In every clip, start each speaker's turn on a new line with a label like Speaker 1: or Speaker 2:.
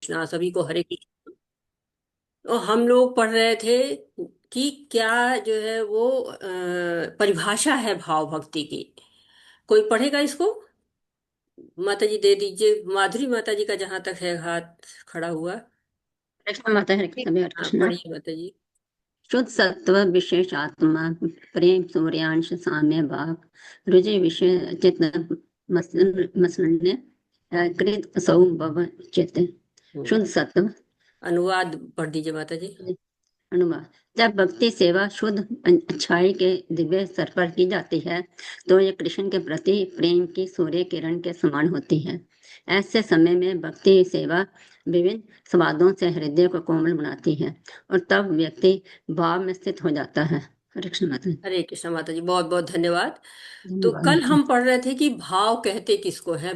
Speaker 1: कृष्णा सभी को हरे कृष्ण। तो हम लोग पढ़ रहे थे कि क्या जो है वो परिभाषा है भाव भक्ति की। कोई पढ़ेगा इसको? माता जी दे दीजिए, माधुरी माता जी का जहां तक है हाथ खड़ा हुआ।
Speaker 2: कृष्ण माता हरे कृष्ण हरे
Speaker 1: हाँ,
Speaker 2: कृष्ण।
Speaker 1: पढ़िए माता जी।
Speaker 2: शुद्ध सत्व विशेष आत्मा, प्रेम सूर्यांश साम्य भाव, रुचि विषय चित्त मसन्य कृत सौ भव चित्त।
Speaker 1: हम्म,
Speaker 2: शुद्ध सत्व
Speaker 1: अनुवाद पढ़ दीजिए माता जी।
Speaker 2: अनुवाद। जब भक्ति सेवा शुद्ध अच्छाई के दिव्य स्तर पर की जाती है तो ये कृष्ण के प्रति प्रेम की सूर्य किरण के समान होती है। ऐसे समय में भक्ति सेवा विभिन्न स्वादों से हृदय को कोमल बनाती है और तब व्यक्ति भाव में स्थित हो जाता है। हरे कृष्ण माता।
Speaker 1: हरे कृष्ण माता जी, बहुत बहुत धन्यवाद। तो कल
Speaker 2: धन्यवाद।
Speaker 1: हम पढ़ रहे थे कि भाव कहते किसको है,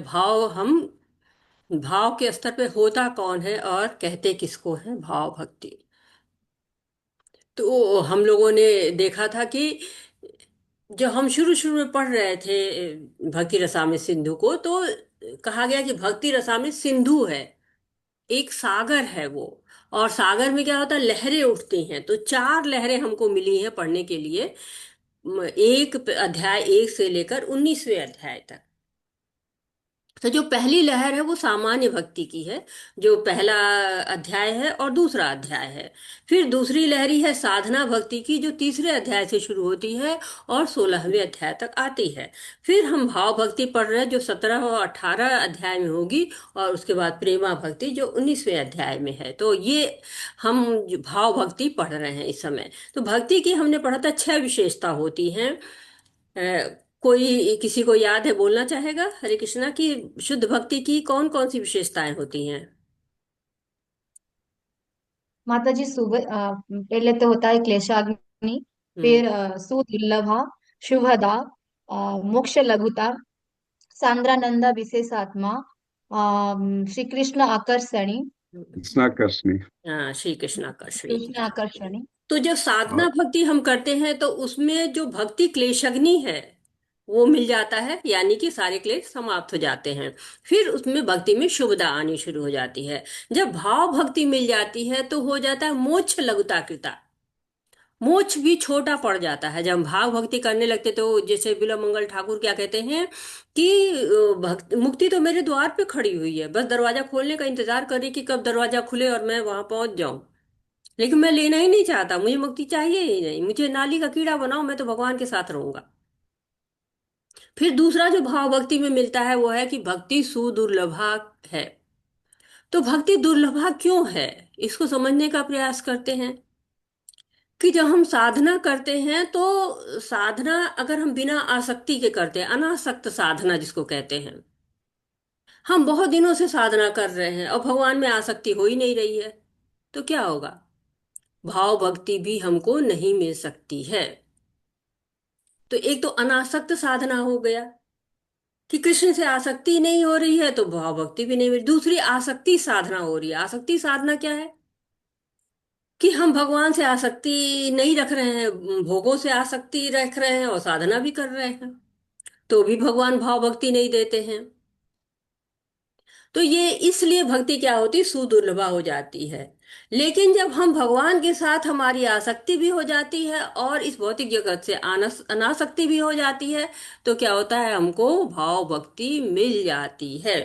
Speaker 1: भाव के स्तर पे होता कौन है और कहते किसको है भाव भक्ति। तो हम लोगों ने देखा था कि जब हम शुरू शुरू में पढ़ रहे थे भक्ति रसामृत सिंधु को, तो कहा गया कि भक्ति रसामृत सिंधु है, एक सागर है वो। और सागर में क्या होता है, लहरें उठती हैं। तो चार लहरें हमको मिली हैं पढ़ने के लिए, एक अध्याय 1 से लेकर 19वें अध्याय तक। तो जो पहली लहर है वो सामान्य भक्ति की है, जो पहला अध्याय है और दूसरा अध्याय है। फिर दूसरी लहरी है साधना भक्ति की, जो तीसरे अध्याय से शुरू होती है और 16वें अध्याय तक आती है। फिर हम भाव भक्ति पढ़ रहे हैं जो 17 और 18 अध्याय में होगी, और उसके बाद प्रेमा भक्ति जो 19वें अध्याय में है। तो ये हम जो भाव भक्ति पढ़ रहे हैं इस समय। तो भक्ति की हमने पढ़ा था 6 विशेषता होती हैं। कोई किसी को याद है, बोलना चाहेगा हरे कृष्णा की शुद्ध भक्ति की कौन कौन सी विशेषताएं होती हैं?
Speaker 3: माता जी सुबह पहले तो होता है क्लेशाग्नि।
Speaker 1: हम्म।
Speaker 3: फिर सुदुर्लभा, शुभदा, मोक्ष लघुता, सांद्रानंदा विशेषात्मा, श्री कृष्ण आकर्षणी।
Speaker 4: कृष्णाकर्षणी।
Speaker 1: हाँ, श्री कृष्णाकर्षणी।
Speaker 3: कृष्ण आकर्षणी।
Speaker 1: तो जब साधना
Speaker 4: और
Speaker 1: भक्ति हम करते हैं तो उसमें जो भक्ति क्लेशग्नि है वो मिल जाता है, यानी कि सारे क्लेश समाप्त हो जाते हैं। फिर उसमें भक्ति में शुभदा आनी शुरू हो जाती है। जब भाव भक्ति मिल जाती है तो हो जाता है मोक्ष लघुता कृता। मोक्ष भी छोटा पड़ जाता है जब हम भाव भक्ति करने लगते। तो जैसे बिलोमंगल ठाकुर क्या कहते हैं कि भक्ति मुक्ति तो मेरे द्वार पे खड़ी हुई है, बस दरवाजा खोलने का इंतजार कर रही कि कब दरवाजा खुले और मैं वहां पहुंच जाऊं। लेकिन मैं लेना ही नहीं चाहता, मुझे मुक्ति चाहिए ही नहीं, मुझे नाली का कीड़ा बनाओ, मैं तो भगवान के साथ रहूंगा। फिर दूसरा जो भाव भक्ति में मिलता है वो है कि भक्ति सुदुर्लभा है। तो भक्ति दुर्लभा क्यों है, इसको समझने का प्रयास करते हैं। कि जब हम साधना करते हैं तो साधना अगर हम बिना आसक्ति के करते हैं, अनासक्त साधना जिसको कहते हैं, हम बहुत दिनों से साधना कर रहे हैं और भगवान में आसक्ति हो ही नहीं रही है, तो क्या होगा? भाव भक्ति भी हमको नहीं मिल सकती है। तो एक तो अनासक्त साधना हो गया कि कृष्ण से आसक्ति नहीं हो रही है, तो भाव भक्ति भी नहीं मिल। दूसरी आसक्ति साधना हो रही है। आसक्ति साधना क्या है कि हम भगवान से आसक्ति नहीं रख रहे हैं, भोगों से आसक्ति रख रहे हैं और साधना भी कर रहे हैं, तो भी भगवान भाव भक्ति नहीं देते हैं। तो ये इसलिए भक्ति क्या होती, सुदुर्लभा हो जाती है। लेकिन जब हम भगवान के साथ हमारी आसक्ति भी हो जाती है और इस भौतिक जगत से अनासक्ति भी हो जाती है, तो क्या होता है, हमको भाव भक्ति मिल जाती है।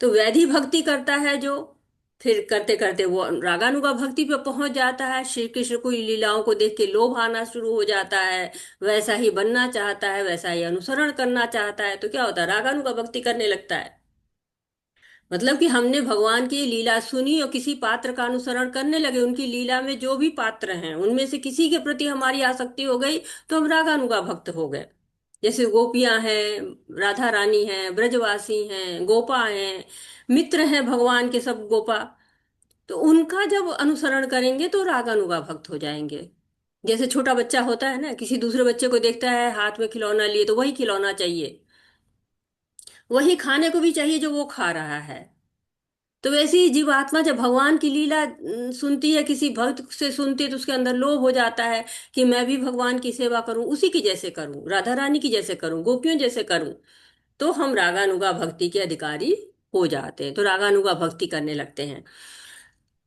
Speaker 1: तो वैधि भक्ति करता है जो, फिर करते करते वो रागानुगा भक्ति पे पहुंच जाता है। श्री कृष्ण को लीलाओं को देख के लोभ आना शुरू हो जाता है, वैसा ही बनना चाहता है, वैसा ही अनुसरण करना चाहता है। तो क्या होता है, रागानुगा भक्ति करने लगता है। मतलब कि हमने भगवान की लीला सुनी और किसी पात्र का अनुसरण करने लगे, उनकी लीला में जो भी पात्र हैं उनमें से किसी के प्रति हमारी आसक्ति हो गई, तो हम रागानुगा भक्त हो गए। जैसे गोपियां हैं, राधा रानी हैं, ब्रजवासी हैं, गोपा हैं, मित्र हैं भगवान के सब गोपा। तो उनका जब अनुसरण करेंगे तो रागानुगा भक्त हो जाएंगे। जैसे छोटा बच्चा होता है ना, किसी दूसरे बच्चे को देखता है हाथ में खिलौना लिए तो वही खिलौना चाहिए, वही खाने को भी चाहिए जो वो खा रहा है। तो वैसे ही जीवात्मा जब भगवान की लीला सुनती है, किसी भक्त से सुनती है, तो उसके अंदर लोभ हो जाता है कि मैं भी भगवान की सेवा करूं, उसी की जैसे करूं, राधा रानी की जैसे करूं, गोपियों जैसे करूं। तो हम रागानुगा भक्ति के अधिकारी हो जाते हैं, तो रागानुगा भक्ति करने लगते हैं।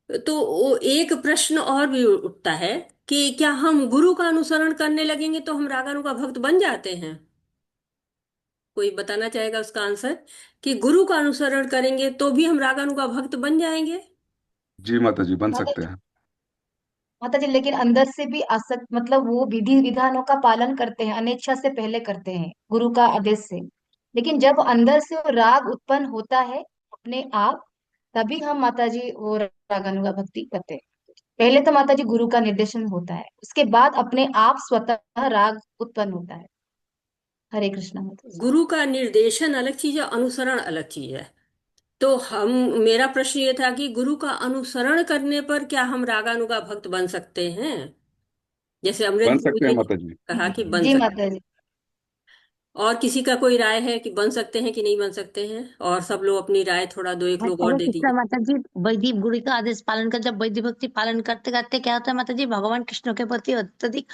Speaker 1: तो वो एक प्रश्न और भी उठता है कि क्या हम गुरु का अनुसरण करने लगेंगे तो हम रागानुगा भक्त बन जाते हैं? कोई बताना चाहेगा उसका आंसर, कि गुरु का अनुसरण करेंगे तो भी हम रागानुगा भक्त बन जाएंगे?
Speaker 4: जी माता जी, बन
Speaker 3: माता
Speaker 4: सकते हैं।
Speaker 3: माता जी, लेकिन अंदर से भी आसक्त, मतलब वो विधि विधानों का पालन करते हैं, अनिच्छा से पहले करते हैं गुरु का आदेश से। लेकिन जब अंदर से वो राग उत्पन्न होता है अपने आप, तभी हम माता जी वो रागानुगा भक्ति करते हैं। पहले तो माता जी गुरु का निर्देशन होता है, उसके बाद अपने आप स्वतः राग उत्पन्न होता है। हरे कृष्णा माता जी।
Speaker 1: गुरु का निर्देशन अलग चीज है, अनुसरण अलग चीज है। तो हम, मेरा प्रश्न ये था कि गुरु का अनुसरण करने पर क्या हम रागानुगा भक्त बन सकते हैं? जैसे अमृत
Speaker 4: बन
Speaker 1: प्रभु
Speaker 4: सकते हैं
Speaker 1: जी ने
Speaker 4: माता जी।
Speaker 1: कहा कि बन
Speaker 3: जी
Speaker 1: सकते।
Speaker 3: माता जी।
Speaker 1: और किसी का कोई राय है कि बन सकते हैं कि नहीं बन सकते हैं? और सब लोग अपनी राय थोड़ा, दो एक लोग और
Speaker 2: हरे
Speaker 1: दे
Speaker 2: कृष्णा
Speaker 1: दीजिए।
Speaker 2: माता जी, वैदिक गुरु का आदेश पालन कर, जब वैदिक भक्ति पालन करते करते क्या होता है माता जी, भगवान कृष्ण के प्रति अत्यधिक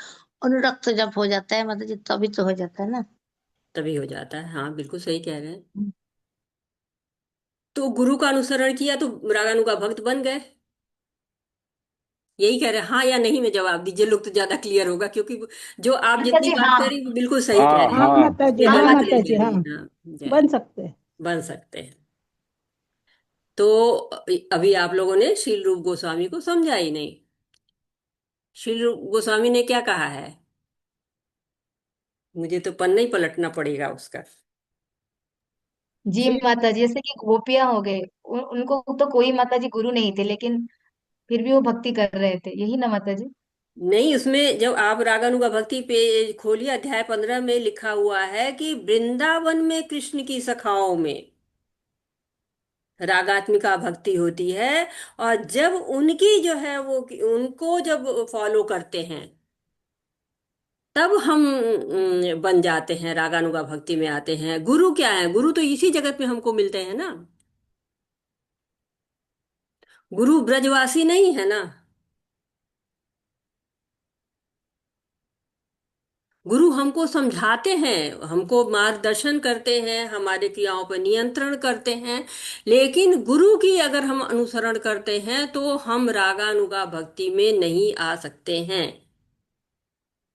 Speaker 2: अनुरक्त जब हो जाता है माता जी, तभी तो हो जाता है ना।
Speaker 1: तभी हो जाता है, हाँ बिल्कुल सही कह रहे हैं। तो गुरु का अनुसरण किया तो रागानुगा भक्त बन गए, यही कह रहे हैं? हाँ या नहीं में जवाब दीजिए, लोग तो ज्यादा क्लियर होगा, क्योंकि जो आप
Speaker 3: माता
Speaker 1: जितनी
Speaker 3: जी
Speaker 1: बात
Speaker 3: हाँ।
Speaker 1: करी वो बिल्कुल सही कह
Speaker 4: हाँ
Speaker 1: रही
Speaker 5: हाँ
Speaker 1: हैं।
Speaker 4: हाँ।
Speaker 5: माता जी,
Speaker 1: ये
Speaker 5: हाँ
Speaker 1: गलत
Speaker 5: माता
Speaker 1: नहीं
Speaker 5: जी,
Speaker 1: कह
Speaker 5: हाँ
Speaker 1: रही हैं, हाँ
Speaker 5: बन
Speaker 1: जय।
Speaker 5: सकते हैं।
Speaker 1: बन सकते हैं। तो अभी आप लोगों ने शील रूप गोस्वामी को समझा ही नहीं। शील रूप गोस्वामी ने क्या कहा है? मुझे तो पन्ना ही पलटना पड़ेगा उसका।
Speaker 3: जी माता जी, जैसे कि गोपियां हो गए, उनको तो कोई माता जी गुरु नहीं थे, लेकिन फिर भी वो भक्ति कर रहे थे, यही ना माता जी।
Speaker 1: नहीं, उसमें जब आप रागानुगा भक्ति पे खोलिए, अध्याय 15 में लिखा हुआ है कि वृंदावन में कृष्ण की सखाओं में रागात्मिका भक्ति होती है। और जब उनकी जो है वो, उनको जब फॉलो करते हैं, तब हम बन जाते हैं, रागानुगा भक्ति में आते हैं। गुरु क्या है? गुरु तो इसी जगत में हमको मिलते हैं ना। गुरु ब्रजवासी नहीं है ना। गुरु हमको समझाते हैं, हमको मार्गदर्शन करते हैं, हमारे क्रियाओं पर नियंत्रण करते हैं। लेकिन गुरु की अगर हम अनुसरण करते हैं तो हम रागानुगा भक्ति में नहीं आ सकते हैं।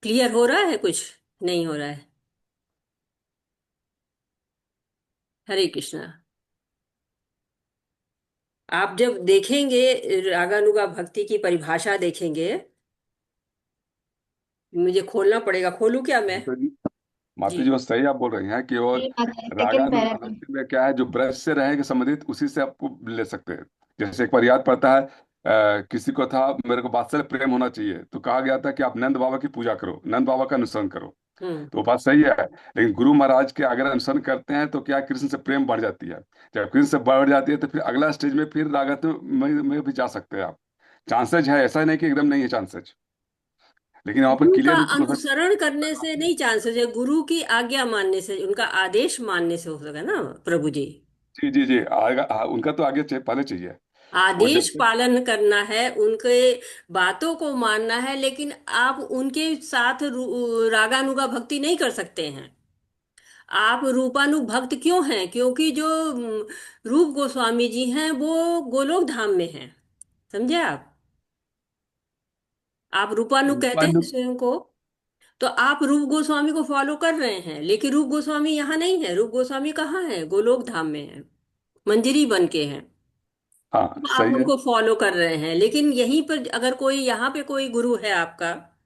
Speaker 1: क्लियर हो रहा है कुछ? नहीं हो रहा है? हरे कृष्णा। आप जब देखेंगे रागानुगा भक्ति की परिभाषा देखेंगे, मुझे खोलना पड़ेगा, खोलूं क्या मैं?
Speaker 4: माता जी, माता
Speaker 1: जी।
Speaker 4: जी, वो सही आप बोल रही हैं कि वो
Speaker 3: जी माता जी, सेकंड पैरा में।
Speaker 4: रागानुगत्य में क्या है, जो ब्रज से रहेंगे संबंधित उसी से आपको ले सकते हैं। जैसे एक बार याद पड़ता है, किसी को था मेरे को बादशाह से प्रेम होना चाहिए, तो कहा गया था कि आप नंद बाबा की पूजा करो, नंद बाबा का अनुसरण करो।
Speaker 1: हम्म।
Speaker 4: तो वो बात सही है। लेकिन गुरु महाराज के अगर अनुसरण करते हैं तो क्या कृष्ण से प्रेम बढ़ जाती है। जब कृष्ण से बढ़ जाती है तो फिर अगला स्टेज में फिर रागत में भी जा सकते हैं आप। चांसेज है, ऐसा नहीं कि एकदम नहीं है चांसेज, लेकिन वहां पर
Speaker 1: गुरु का
Speaker 4: क्लियर रूप से बता।
Speaker 1: अनुसरण करने से नहीं चांसेस है, गुरु की आज्ञा मानने से, उनका आदेश मानने से हो सके ना प्रभु जी।
Speaker 4: जी जी जी, आएगा उनका तो आगे पहले चाहिए। वो
Speaker 1: आदेश
Speaker 4: जब तक
Speaker 1: पालन करना है, उनके बातों को मानना है, लेकिन आप उनके साथ रागानुगा भक्ति नहीं कर सकते हैं। आप रूपानुभक्त क्यों हैं? क्योंकि जो रूप गोस्वामी जी हैं वो गोलोक धाम में हैं। समझे आप? आप रूपानु कहते हैं
Speaker 4: रूपानु।
Speaker 1: स्वयं को। तो आप रूप गोस्वामी को फॉलो कर रहे हैं, लेकिन रूप गोस्वामी यहाँ नहीं है। रूप गोस्वामी कहाँ है? गोलोक धाम में है, मंजरी बन के हैं।
Speaker 4: हाँ
Speaker 1: तो आप
Speaker 4: सही है।
Speaker 1: उनको फॉलो कर रहे हैं, लेकिन यहीं पर अगर कोई, यहाँ पे कोई गुरु है आपका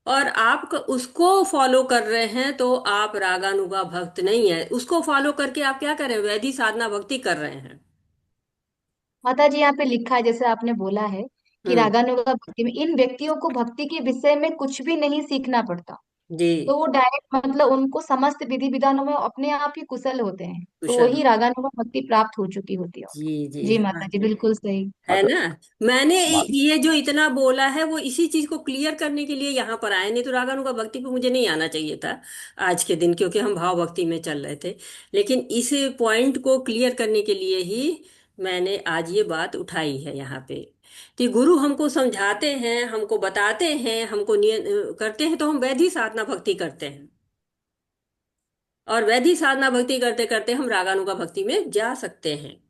Speaker 1: और आप उसको फॉलो कर रहे हैं, तो आप रागानुगा भक्त नहीं है। उसको फॉलो करके आप क्या कर रहे हैं? वैधि साधना भक्ति कर रहे हैं।
Speaker 3: माता जी, यहाँ पे लिखा है, जैसे आपने बोला है कि
Speaker 1: हम्म।
Speaker 3: रागानुगा भक्ति में इन व्यक्तियों को भक्ति के विषय में कुछ भी नहीं सीखना पड़ता।
Speaker 1: जी।
Speaker 3: तो वो डायरेक्ट, मतलब उनको समस्त विधि विधानों में अपने आप ही कुशल होते हैं, तो
Speaker 1: कुशल।
Speaker 3: वही रागानुगा भक्ति प्राप्त हो चुकी होती है
Speaker 1: जी
Speaker 3: उनको।
Speaker 1: जी
Speaker 3: जी
Speaker 1: हाँ।
Speaker 3: माता जी, बिल्कुल सही।
Speaker 1: है
Speaker 4: माता
Speaker 1: ना? मैंने
Speaker 4: मा-
Speaker 1: ये जो इतना बोला है वो इसी चीज को क्लियर करने के लिए यहाँ पर आए, नहीं तो रागानुगा भक्ति पे मुझे नहीं आना चाहिए था आज के दिन, क्योंकि हम भाव भक्ति में चल रहे थे। लेकिन इस पॉइंट को क्लियर करने के लिए ही मैंने आज ये बात उठाई है यहाँ पे, कि गुरु हमको समझाते हैं, हमको बताते हैं, हमको करते हैं, तो हम वैधि साधना भक्ति करते हैं। और वैधि साधना भक्ति करते करते हम रागानुगा भक्ति में जा सकते हैं।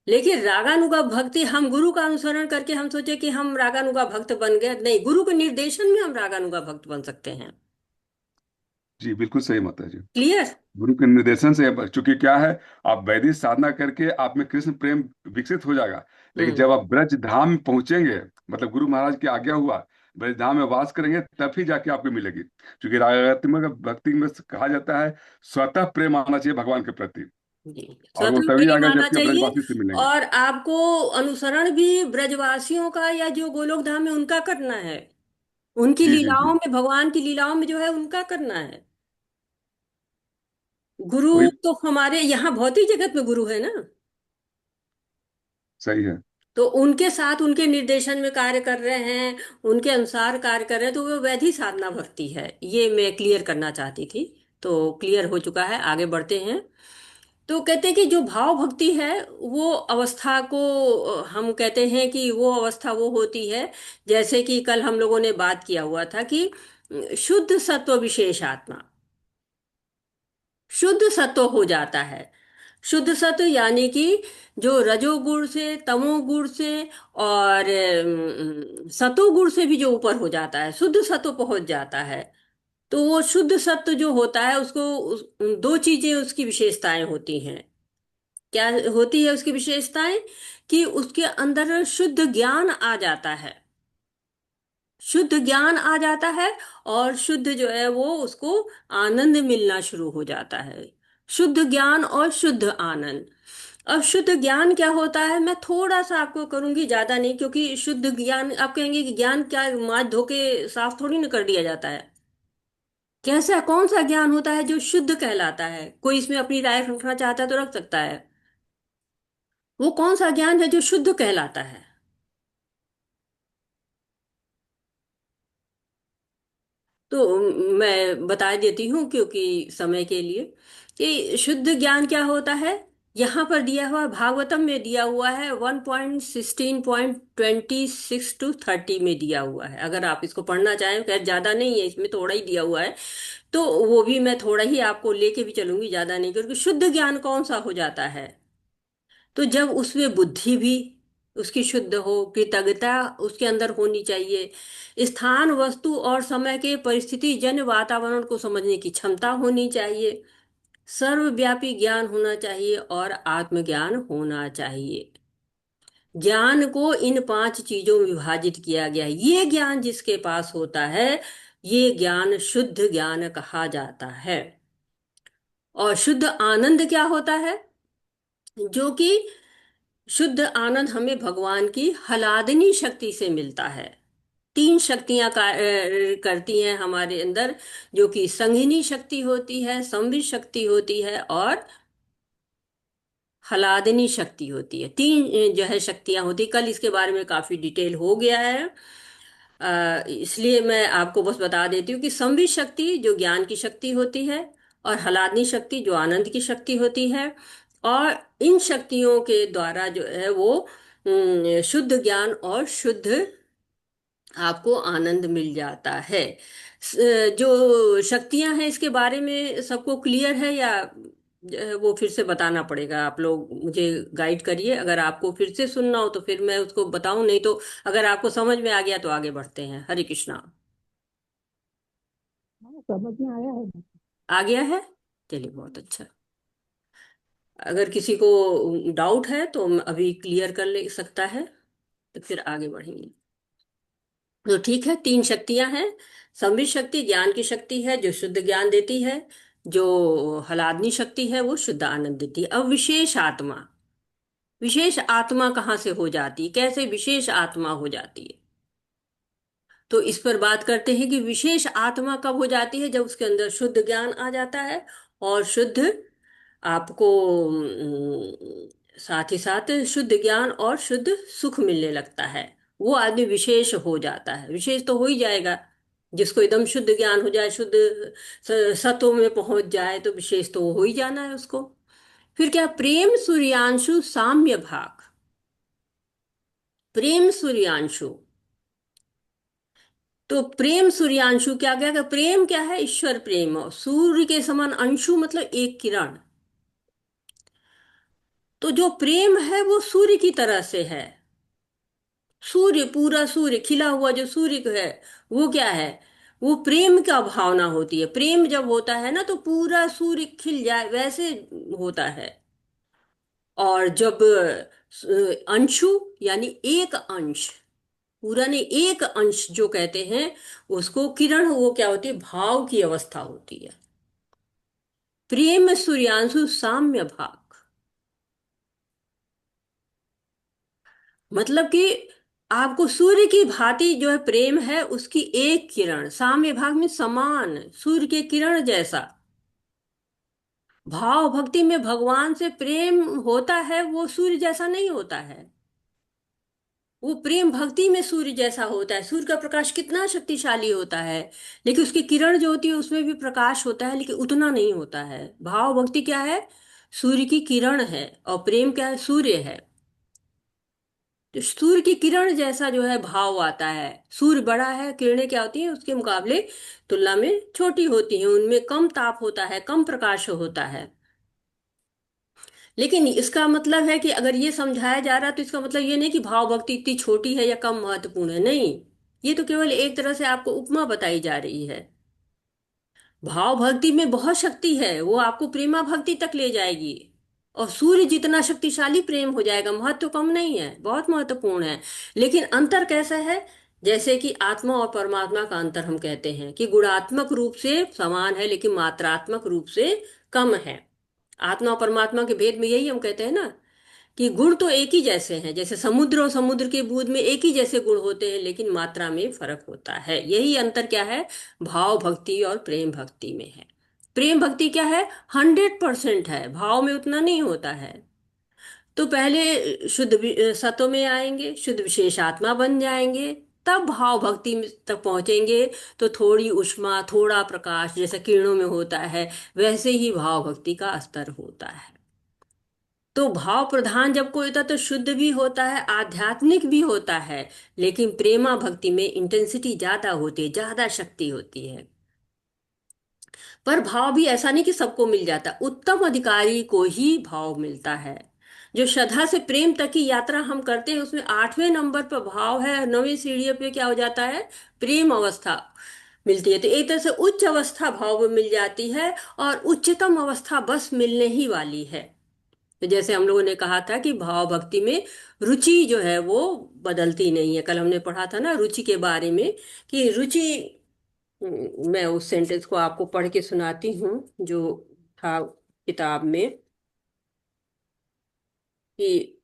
Speaker 1: लेकिन रागानुगा भक्ति हम गुरु का अनुसरण करके हम सोचे कि हम रागानुगा भक्त बन गए, नहीं, गुरु के निर्देशन में हम रागानुगा भक्त बन सकते हैं।
Speaker 4: जी बिल्कुल सही मत है जी।
Speaker 1: क्लियर?
Speaker 4: गुरु के निर्देशन से, चूंकि क्या है, आप वैदिक साधना करके आप में कृष्ण प्रेम विकसित हो जाएगा। लेकिन
Speaker 1: हम्म।
Speaker 4: जब आप ब्रज धाम में पहुंचेंगे, मतलब गुरु महाराज की आज्ञा हुआ, ब्रज धाम में वास करेंगे, तभी जाके आपको मिलेगी। क्योंकि रागात्मक भक्ति में कहा जाता है स्वतः प्रेम आना चाहिए भगवान के प्रति।
Speaker 1: जी,
Speaker 4: और वो
Speaker 1: स्वतः
Speaker 4: तभी
Speaker 1: प्रेम
Speaker 4: आएगा
Speaker 1: आना
Speaker 4: जबकि आप
Speaker 1: चाहिए।
Speaker 4: ब्रजवासी से मिलेंगे।
Speaker 1: और आपको अनुसरण भी ब्रजवासियों का या जो गोलोक धाम में उनका करना है, उनकी
Speaker 4: जी जी
Speaker 1: लीलाओं
Speaker 4: जी।
Speaker 1: में, भगवान की लीलाओं में जो है उनका करना है। गुरु
Speaker 4: वही
Speaker 1: तो हमारे यहाँ भौतिक जगत में गुरु है ना,
Speaker 4: सही है।
Speaker 1: तो उनके साथ उनके निर्देशन में कार्य कर रहे हैं, उनके अनुसार कार्य कर रहे हैं, तो वो वैधि साधना भक्ति है। ये मैं क्लियर करना चाहती थी। तो क्लियर हो चुका है, आगे बढ़ते हैं। तो कहते हैं कि जो भाव भक्ति है वो अवस्था को हम कहते हैं कि वो अवस्था वो होती है, जैसे कि कल हम लोगों ने बात किया हुआ था कि शुद्ध सत्व विशेष आत्मा, शुद्ध सत्व हो जाता है। शुद्ध सत्व यानी कि जो रजोगुण से, तमोगुण से और सतोगुण से भी जो ऊपर हो जाता है, शुद्ध सत्व पहुंच जाता है। तो वो शुद्ध सत्व जो होता है उसको दो चीजें उसकी विशेषताएं होती हैं। क्या होती है उसकी विशेषताएं? कि उसके अंदर शुद्ध ज्ञान आ जाता है, शुद्ध ज्ञान आ जाता है, और शुद्ध जो है वो उसको आनंद मिलना शुरू हो जाता है। शुद्ध ज्ञान और शुद्ध आनंद। अब शुद्ध ज्ञान क्या होता है, मैं थोड़ा सा आपको करूंगी, ज्यादा नहीं, क्योंकि शुद्ध ज्ञान आप कहेंगे कि ज्ञान क्या माथ धो के साफ थोड़ी ना कर दिया जाता है। कैसा कौन सा ज्ञान होता है जो शुद्ध कहलाता है? कोई इसमें अपनी राय रखना चाहता है तो रख सकता है। वो कौन सा ज्ञान है जो शुद्ध कहलाता है? तो मैं बता देती हूँ क्योंकि समय के लिए, कि शुद्ध ज्ञान क्या होता है। यहाँ पर दिया हुआ भागवतम में दिया हुआ है 1.16.26 to 30 में दिया हुआ है। अगर आप इसको पढ़ना चाहें, खैर ज्यादा नहीं है, इसमें थोड़ा ही दिया हुआ है, तो वो भी मैं थोड़ा ही आपको लेके भी चलूंगी, ज्यादा नहीं, क्योंकि शुद्ध ज्ञान कौन सा हो जाता है? तो जब उसमें बुद्धि भी उसकी शुद्ध हो, कृतज्ञता उसके अंदर होनी चाहिए, स्थान, वस्तु और समय के परिस्थिति जन्य वातावरण को समझने की क्षमता होनी चाहिए, सर्वव्यापी ज्ञान होना चाहिए और आत्मज्ञान होना चाहिए। ज्ञान को इन 5 चीजों में विभाजित किया गया है। ये ज्ञान जिसके पास होता है, ये ज्ञान शुद्ध ज्ञान कहा जाता है। और शुद्ध आनंद क्या होता है? जो कि शुद्ध आनंद हमें भगवान की हलादनी शक्ति से मिलता है। 3 शक्तियां करती हैं हमारे अंदर, जो कि संघिनी शक्ति होती है, संवित शक्ति होती है और हलादनी शक्ति होती है। 3 जो है शक्तियां होती, कल इसके बारे में काफी डिटेल हो गया है। इसलिए मैं आपको बस बता देती हूँ कि संवित शक्ति जो ज्ञान की शक्ति होती है, और हलादनी शक्ति जो आनंद की शक्ति होती है। और इन शक्तियों के द्वारा जो है वो शुद्ध ज्ञान और शुद्ध आपको आनंद मिल जाता है। जो शक्तियां हैं इसके बारे में सबको क्लियर है, या वो फिर से बताना पड़ेगा? आप लोग मुझे गाइड करिए, अगर आपको फिर से सुनना हो तो फिर मैं उसको बताऊं, नहीं तो अगर आपको समझ में आ गया तो आगे बढ़ते हैं। हरे कृष्णा।
Speaker 2: हाँ, समझ में आया है।
Speaker 1: आ गया है? चलिए, बहुत अच्छा। अगर किसी को डाउट है तो अभी क्लियर कर ले सकता है, तो फिर आगे बढ़ेंगे। तो ठीक है, 3 शक्तियां हैं। संवित शक्ति ज्ञान की शक्ति है जो शुद्ध ज्ञान देती है। जो हलादनी शक्ति है वो शुद्ध आनंद देती है। अब विशेष आत्मा, विशेष आत्मा कहाँ से हो जाती है, कैसे विशेष आत्मा हो जाती है? तो इस पर बात करते हैं कि विशेष आत्मा कब हो जाती है? जब उसके अंदर शुद्ध ज्ञान आ जाता है और शुद्ध आपको साथ ही साथ शुद्ध ज्ञान और शुद्ध सुख मिलने लगता है। वो आदमी विशेष हो जाता है। विशेष तो हो ही जाएगा, जिसको एकदम शुद्ध ज्ञान हो जाए, शुद्ध सत्व में पहुंच जाए, तो विशेष तो हो ही जाना है उसको। फिर क्या? प्रेम सूर्यांशु साम्य भाग। प्रेम सूर्यांशु तो प्रेम सूर्यांशु क्या क्या क्या, प्रेम क्या है? ईश्वर प्रेम। और सूर्य के समान अंशु मतलब एक किरण। तो जो प्रेम है वो सूर्य की तरह से है। सूर्य, पूरा सूर्य खिला हुआ जो सूर्य है, वो क्या है? वो प्रेम का भावना होती है। प्रेम जब होता है ना तो पूरा सूर्य खिल जाए वैसे होता है। और जब अंशु यानी एक अंश, पूरा नहीं एक अंश जो कहते हैं उसको किरण, वो क्या होती है? भाव की अवस्था होती है। प्रेम सूर्यांशु साम्य भाग, मतलब कि आपको सूर्य की भांति जो है प्रेम है, उसकी एक किरण, साम्य भाग में समान सूर्य के किरण जैसा। भाव भक्ति में भगवान से प्रेम होता है, वो सूर्य जैसा नहीं होता है। वो प्रेम भक्ति में सूर्य जैसा होता है। सूर्य का प्रकाश कितना शक्तिशाली होता है, लेकिन उसकी किरण जो होती है उसमें भी प्रकाश होता है, लेकिन उतना नहीं होता है। भाव भक्ति क्या है? सूर्य की किरण है। और प्रेम क्या है? सूर्य है। तो सूर्य की किरण जैसा जो है भाव आता है। सूर्य बड़ा है, किरणें क्या होती हैं उसके मुकाबले तुलना में छोटी होती हैं, उनमें कम ताप होता है, कम प्रकाश होता है। लेकिन इसका मतलब है कि अगर ये समझाया जा रहा है तो इसका मतलब ये नहीं कि भाव भक्ति इतनी छोटी है या कम महत्वपूर्ण है, नहीं। ये तो केवल एक तरह से आपको उपमा बताई जा रही है। भाव भक्ति में बहुत शक्ति है, वो आपको प्रेमा भक्ति तक ले जाएगी। और सूर्य जितना शक्तिशाली प्रेम हो जाएगा। महत्व कम नहीं है, बहुत महत्वपूर्ण है। लेकिन अंतर कैसा है? जैसे कि आत्मा और परमात्मा का अंतर हम कहते हैं कि गुणात्मक रूप से समान है लेकिन मात्रात्मक रूप से कम है। आत्मा और परमात्मा के भेद में यही हम कहते हैं ना कि गुण तो एक ही जैसे हैं। जैसे समुद्र और समुद्र के बूंद में एक ही जैसे गुण होते हैं, लेकिन मात्रा में फर्क होता है। यही अंतर क्या है? भाव भक्ति और प्रेम भक्ति में है। प्रेम भक्ति क्या है? 100% है, भाव में उतना नहीं होता है। तो पहले शुद्ध सत्व में आएंगे, शुद्ध विशेष आत्मा बन जाएंगे, तब भाव भक्ति तक पहुंचेंगे। तो थोड़ी ऊष्मा, थोड़ा प्रकाश जैसा किरणों में होता है, वैसे ही भाव भक्ति का स्तर होता है। तो भाव प्रधान जब कोई होता है तो शुद्ध भी होता है, आध्यात्मिक भी होता है। लेकिन प्रेमा भक्ति में इंटेंसिटी ज्यादा होती है, ज्यादा शक्ति होती है। पर भाव भी ऐसा नहीं कि सबको मिल जाता, उत्तम अधिकारी को ही भाव मिलता है। जो श्रद्धा से प्रेम तक की यात्रा हम करते हैं उसमें 8वें नंबर पर भाव है, 9वीं सीढ़ी पे क्या हो जाता है? प्रेम अवस्था मिलती है। तो एक तरह से उच्च अवस्था भाव में मिल जाती है, और उच्चतम अवस्था बस मिलने ही वाली है। तो जैसे हम लोगों ने कहा था कि भाव भक्ति में रुचि जो है वो बदलती नहीं है। कल हमने पढ़ा था ना रुचि के बारे में, कि रुचि, मैं उस सेंटेंस को आपको पढ़ के सुनाती हूँ जो था किताब में, कि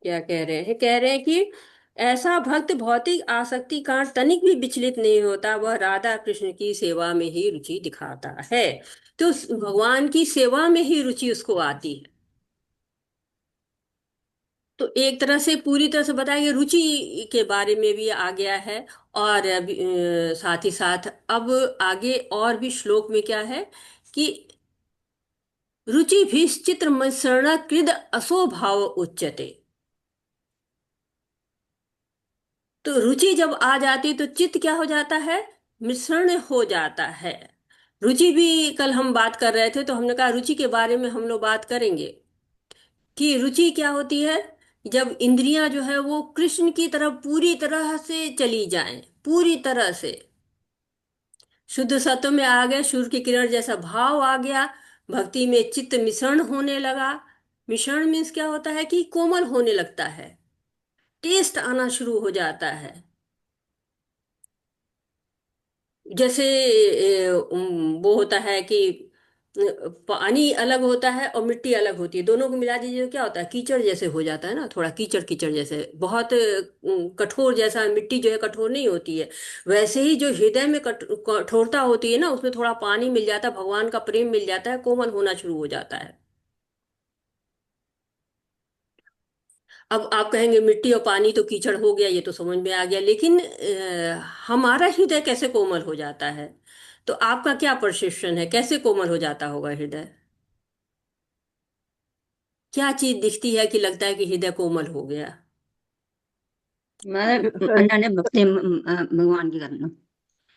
Speaker 1: क्या कह रहे हैं? कह रहे हैं कि ऐसा भक्त भौतिक आसक्ति का तनिक भी विचलित नहीं होता, वह राधा कृष्ण की सेवा में ही रुचि दिखाता है। तो भगवान की सेवा में ही रुचि उसको आती है। तो एक तरह से पूरी तरह से बताया गया, रुचि के बारे में भी आ गया है। और साथ ही साथ अब आगे और भी श्लोक में क्या है कि रुचि भी चित्र मिश्रण कृद असो भाव उच्यते। तो रुचि जब आ जाती तो चित्त क्या हो जाता है? मिश्रण हो जाता है। रुचि भी कल हम बात कर रहे थे तो हमने कहा रुचि के बारे में हम लोग बात करेंगे कि रुचि क्या होती है। जब इंद्रियां जो है वो कृष्ण की तरफ पूरी तरह से चली जाएं, पूरी तरह से शुद्ध सत्व में आ गए, सूर्य की किरण जैसा भाव आ गया, भक्ति में चित्त मिश्रण होने लगा। मिश्रण मीन्स क्या होता है कि कोमल होने लगता है, टेस्ट आना शुरू हो जाता है। जैसे वो होता है कि पानी अलग होता है और मिट्टी अलग होती है, दोनों को मिला दीजिए तो क्या होता है? कीचड़ जैसे हो जाता है ना, थोड़ा कीचड़ कीचड़ जैसे, बहुत कठोर जैसा। मिट्टी जो है कठोर नहीं होती है। वैसे ही जो हृदय में कठोरता होती है ना, उसमें थोड़ा पानी मिल जाता है, भगवान का प्रेम मिल जाता है, कोमल होना शुरू हो जाता है। अब आप कहेंगे मिट्टी और पानी तो कीचड़ हो गया, ये तो समझ में आ गया, लेकिन हमारा हृदय कैसे कोमल हो जाता है? तो आपका क्या परसेप्शन है, कैसे कोमल हो जाता होगा हृदय? क्या चीज दिखती है कि लगता है कि हृदय कोमल हो गया?
Speaker 2: मतलब मैंने भक्ति भगवान की करना।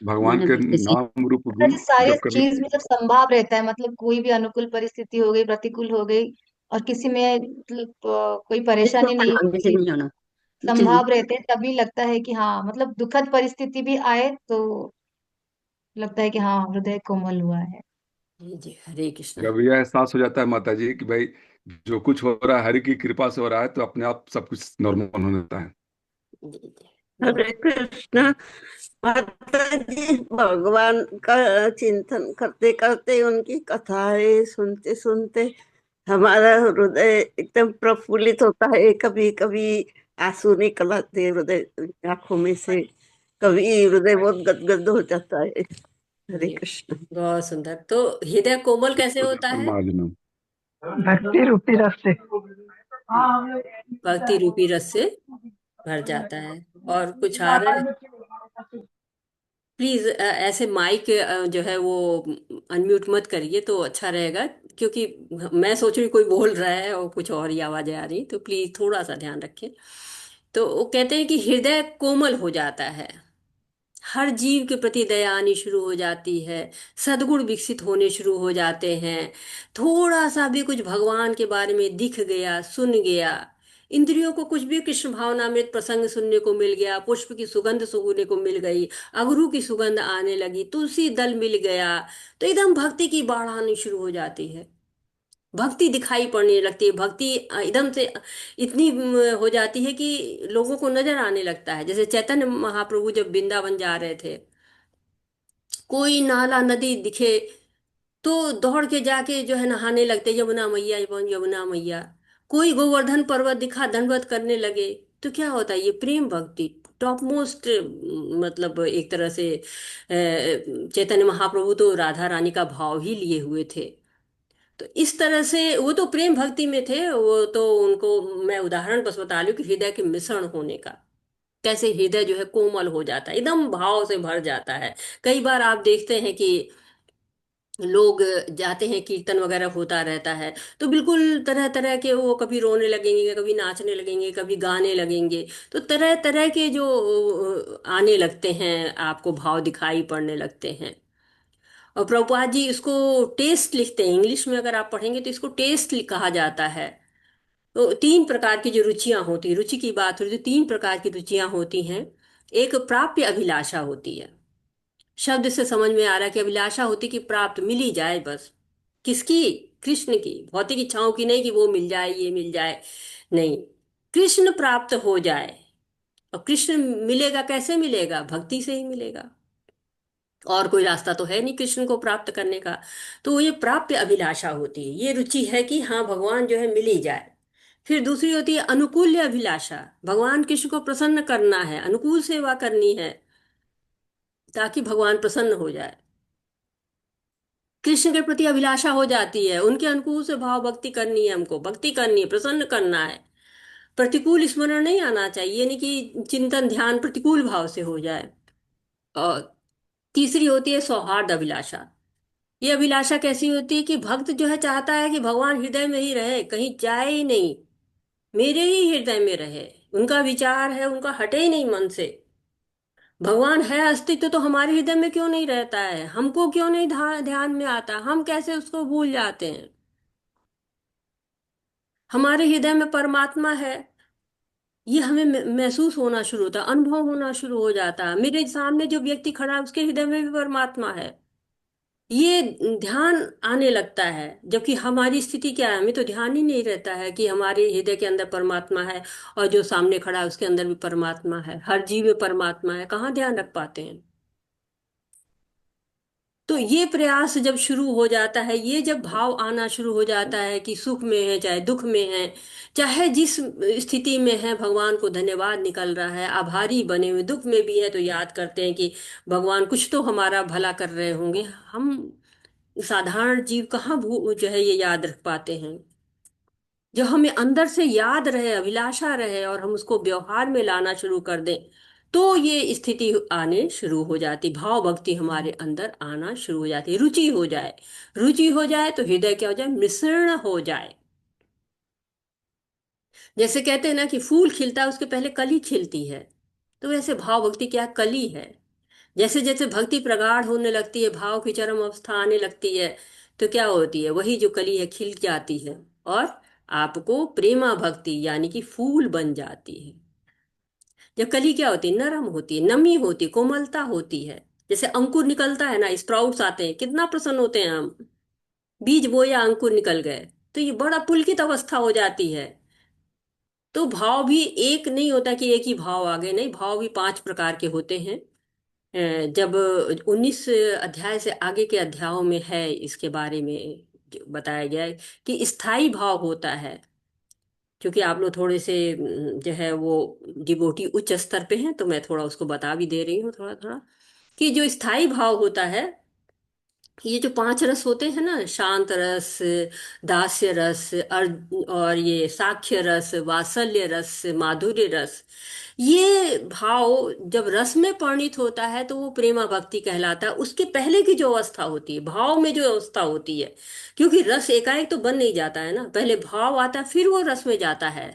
Speaker 4: भगवान
Speaker 2: मैंने
Speaker 4: के
Speaker 2: भक्ति सीख।
Speaker 4: नाम रूप
Speaker 3: माता
Speaker 4: गुण
Speaker 3: जी सारे
Speaker 4: जप करने।
Speaker 3: चीज में जब संभाव रहता है, मतलब कोई भी अनुकूल परिस्थिति हो गई, प्रतिकूल हो गई, और किसी में मतलब कोई
Speaker 2: इसको
Speaker 3: परेशानी नहीं
Speaker 2: हमें से
Speaker 3: होती,
Speaker 2: नहीं होना जी।
Speaker 3: संभाव रहते हैं, तभी लगता है कि हाँ, मतलब दुखद परिस्थिति भी आए तो लगता है कि हाँ, हृदय कोमल हुआ है।
Speaker 1: जी जी, हरे कृष्णा।
Speaker 4: जब यह एहसास हो जाता है माता जी कि भाई जो कुछ हो रहा है हरि की कृपा से हो रहा है, तो अपने आप सब कुछ नॉर्मल होने लगता है।
Speaker 1: जी जी,
Speaker 5: हरे कृष्णा। माता जी, भगवान का चिंतन करते करते, उनकी कथाएं सुनते सुनते हमारा हृदय एकदम प्रफुल्लित होता है। कभी कभी आंसू निकल आते हैं हृदय आंखों में से, कभी हृदय बहुत गदगद हो जाता है। हरे
Speaker 1: जी,
Speaker 5: कृष्ण।
Speaker 1: बहुत सुंदर। तो हृदय कोमल कैसे होता है?
Speaker 4: मार्जिनम।
Speaker 6: भक्ति रूपी रस से।
Speaker 1: भक्ति रूपी रस से भर जाता है। और कुछ आ रहा है? प्लीज ऐसे माइक जो है वो अनम्यूट मत करिए तो अच्छा रहेगा, क्योंकि मैं सोच रही हूँ कोई बोल रहा है और कुछ और ही आवाजें आ रही, तो प्लीज थोड़ा सा ध्यान रखें। तो वो कहते हैं कि हृदय कोमल हो जाता है, हर जीव के प्रति दया आनी शुरू हो जाती है, सद्गुण विकसित होने शुरू हो जाते हैं। थोड़ा सा भी कुछ भगवान के बारे में दिख गया, सुन गया, इंद्रियों को कुछ भी कृष्ण भावनामृत प्रसंग सुनने को मिल गया, पुष्प की सुगंध सूंघने को मिल गई, अगरू की सुगंध आने लगी, तुलसी दल मिल गया, तो एकदम भक्ति की बाढ़ आनी शुरू हो जाती है। भक्ति दिखाई पड़ने लगती है, भक्ति एकदम से इतनी हो जाती है कि लोगों को नजर आने लगता है। जैसे चैतन्य महाप्रभु जब वृंदावन जा रहे थे, कोई नाला नदी दिखे तो दौड़ के जाके जो है नहाने लगते, यमुना मैया यमुना मैया। कोई गोवर्धन पर्वत दिखा, दंडवत करने लगे। तो क्या होता है, ये प्रेम भक्ति टॉप मोस्ट, मतलब एक तरह से चैतन्य महाप्रभु तो राधा रानी का भाव ही लिए हुए थे। तो इस तरह से वो तो प्रेम भक्ति में थे, वो तो उनको मैं उदाहरण बस बता रही हूँ कि हृदय के मिश्रण होने का, कैसे हृदय जो है कोमल हो जाता है, एकदम भाव से भर जाता है। कई बार आप देखते हैं कि लोग जाते हैं, कीर्तन वगैरह होता रहता है, तो बिल्कुल तरह तरह के वो कभी रोने लगेंगे, कभी नाचने लगेंगे, कभी गाने लगेंगे। तो तरह तरह के जो आने लगते हैं, आपको भाव दिखाई पड़ने लगते हैं। और प्रभुपाद जी इसको टेस्ट लिखते हैं, इंग्लिश में अगर आप पढ़ेंगे तो इसको टेस्ट कहा जाता है। तो तीन प्रकार की जो रुचियां होती, रुचि की बात हो रही तो तीन प्रकार की रुचियां होती हैं। एक प्राप्य अभिलाषा होती है, शब्द से समझ में आ रहा है कि अभिलाषा होती कि प्राप्त मिल ही जाए बस। किसकी? कृष्ण की, भौतिक इच्छाओं की नहीं कि वो मिल जाए, ये मिल जाए, नहीं, कृष्ण प्राप्त हो जाए। और कृष्ण मिलेगा कैसे? मिलेगा भक्ति से ही मिलेगा, और कोई रास्ता तो है नहीं कृष्ण को प्राप्त करने का। तो ये प्राप्य अभिलाषा होती है, ये रुचि है कि हाँ भगवान जो है मिल ही जाए। फिर दूसरी होती है अनुकूल्य अभिलाषा, भगवान कृष्ण को प्रसन्न करना है, अनुकूल सेवा करनी है ताकि भगवान प्रसन्न हो जाए। कृष्ण के प्रति अभिलाषा हो जाती है, उनके अनुकूल से भाव भक्ति करनी है, हमको भक्ति करनी है, प्रसन्न करना है। प्रतिकूल स्मरण नहीं आना चाहिए, ये नहीं कि चिंतन ध्यान प्रतिकूल भाव से हो जाए। और तीसरी होती है सौहार्द अभिलाषा। ये अभिलाषा कैसी होती है कि भक्त जो है चाहता है कि भगवान हृदय में ही रहे, कहीं जाए ही नहीं, मेरे ही हृदय में रहे। उनका विचार है, उनका हटे ही नहीं मन से। भगवान है अस्तित्व तो हमारे हृदय में क्यों नहीं रहता है, हमको क्यों नहीं ध्यान में आता, हम कैसे उसको भूल जाते हैं। हमारे हृदय में परमात्मा है, ये हमें महसूस होना शुरू होता है, अनुभव होना शुरू हो जाता है। मेरे सामने जो व्यक्ति खड़ा है उसके हृदय में भी परमात्मा है, ये ध्यान आने लगता है। जबकि हमारी स्थिति क्या है, हमें तो ध्यान ही नहीं रहता है कि हमारे हृदय के अंदर परमात्मा है और जो सामने खड़ा है उसके अंदर भी परमात्मा है, हर जीव में परमात्मा है, कहाँ ध्यान रख पाते हैं। तो ये प्रयास जब शुरू हो जाता है, ये जब भाव आना शुरू हो जाता है कि सुख में है चाहे दुख में है, चाहे जिस स्थिति में है, भगवान को धन्यवाद निकल रहा है, आभारी बने हुए, दुख में भी है तो याद करते हैं कि भगवान कुछ तो हमारा भला कर रहे होंगे। हम साधारण जीव कहाँ भू जो है ये याद रख पाते हैं। जो हमें अंदर से याद रहे, अभिलाषा रहे, और हम उसको व्यवहार में लाना शुरू कर दें, तो ये स्थिति आने शुरू हो जाती, भाव भक्ति हमारे अंदर आना शुरू हो जाती, रुचि हो जाए। रुचि हो जाए तो हृदय क्या हो जाए, मिश्रण हो जाए। जैसे कहते हैं ना कि फूल खिलता है उसके पहले कली खिलती है, तो वैसे भाव भक्ति क्या कली है। जैसे जैसे भक्ति प्रगाढ़ होने लगती है, भाव की चरम अवस्था आने लगती है, तो क्या होती है, वही जो कली है खिल जाती है और आपको प्रेमा भक्ति यानी कि फूल बन जाती है। जब कली क्या होती है, नरम होती है, नमी होती है, कोमलता होती है। जैसे अंकुर निकलता है ना, स्प्राउट्स आते हैं, कितना प्रसन्न होते हैं हम। बीज बोया अंकुर निकल गए, तो ये बड़ा पुलकित अवस्था हो जाती है। तो भाव भी एक नहीं होता कि एक ही भाव आ गए, नहीं, भाव भी 5 प्रकार के होते हैं। जब 19 अध्याय से आगे के अध्यायों में है इसके बारे में जो बताया गया है कि स्थायी भाव होता है। क्योंकि आप लोग थोड़े से जो है वो डिवोटी उच्च स्तर पे हैं, तो मैं थोड़ा उसको बता भी दे रही हूँ थोड़ा थोड़ा, कि जो स्थायी भाव होता है, ये जो 5 रस होते हैं ना, शांत रस, दास्य रस, और ये साक्ष्य रस, वात्सल्य रस, माधुर्य रस, ये भाव जब रस में परिणित होता है तो वो प्रेमा भक्ति कहलाता है। उसके पहले की जो अवस्था होती है, भाव में जो अवस्था होती है, क्योंकि रस एकाएक तो बन नहीं जाता है ना, पहले भाव आता है फिर वो रस में जाता है।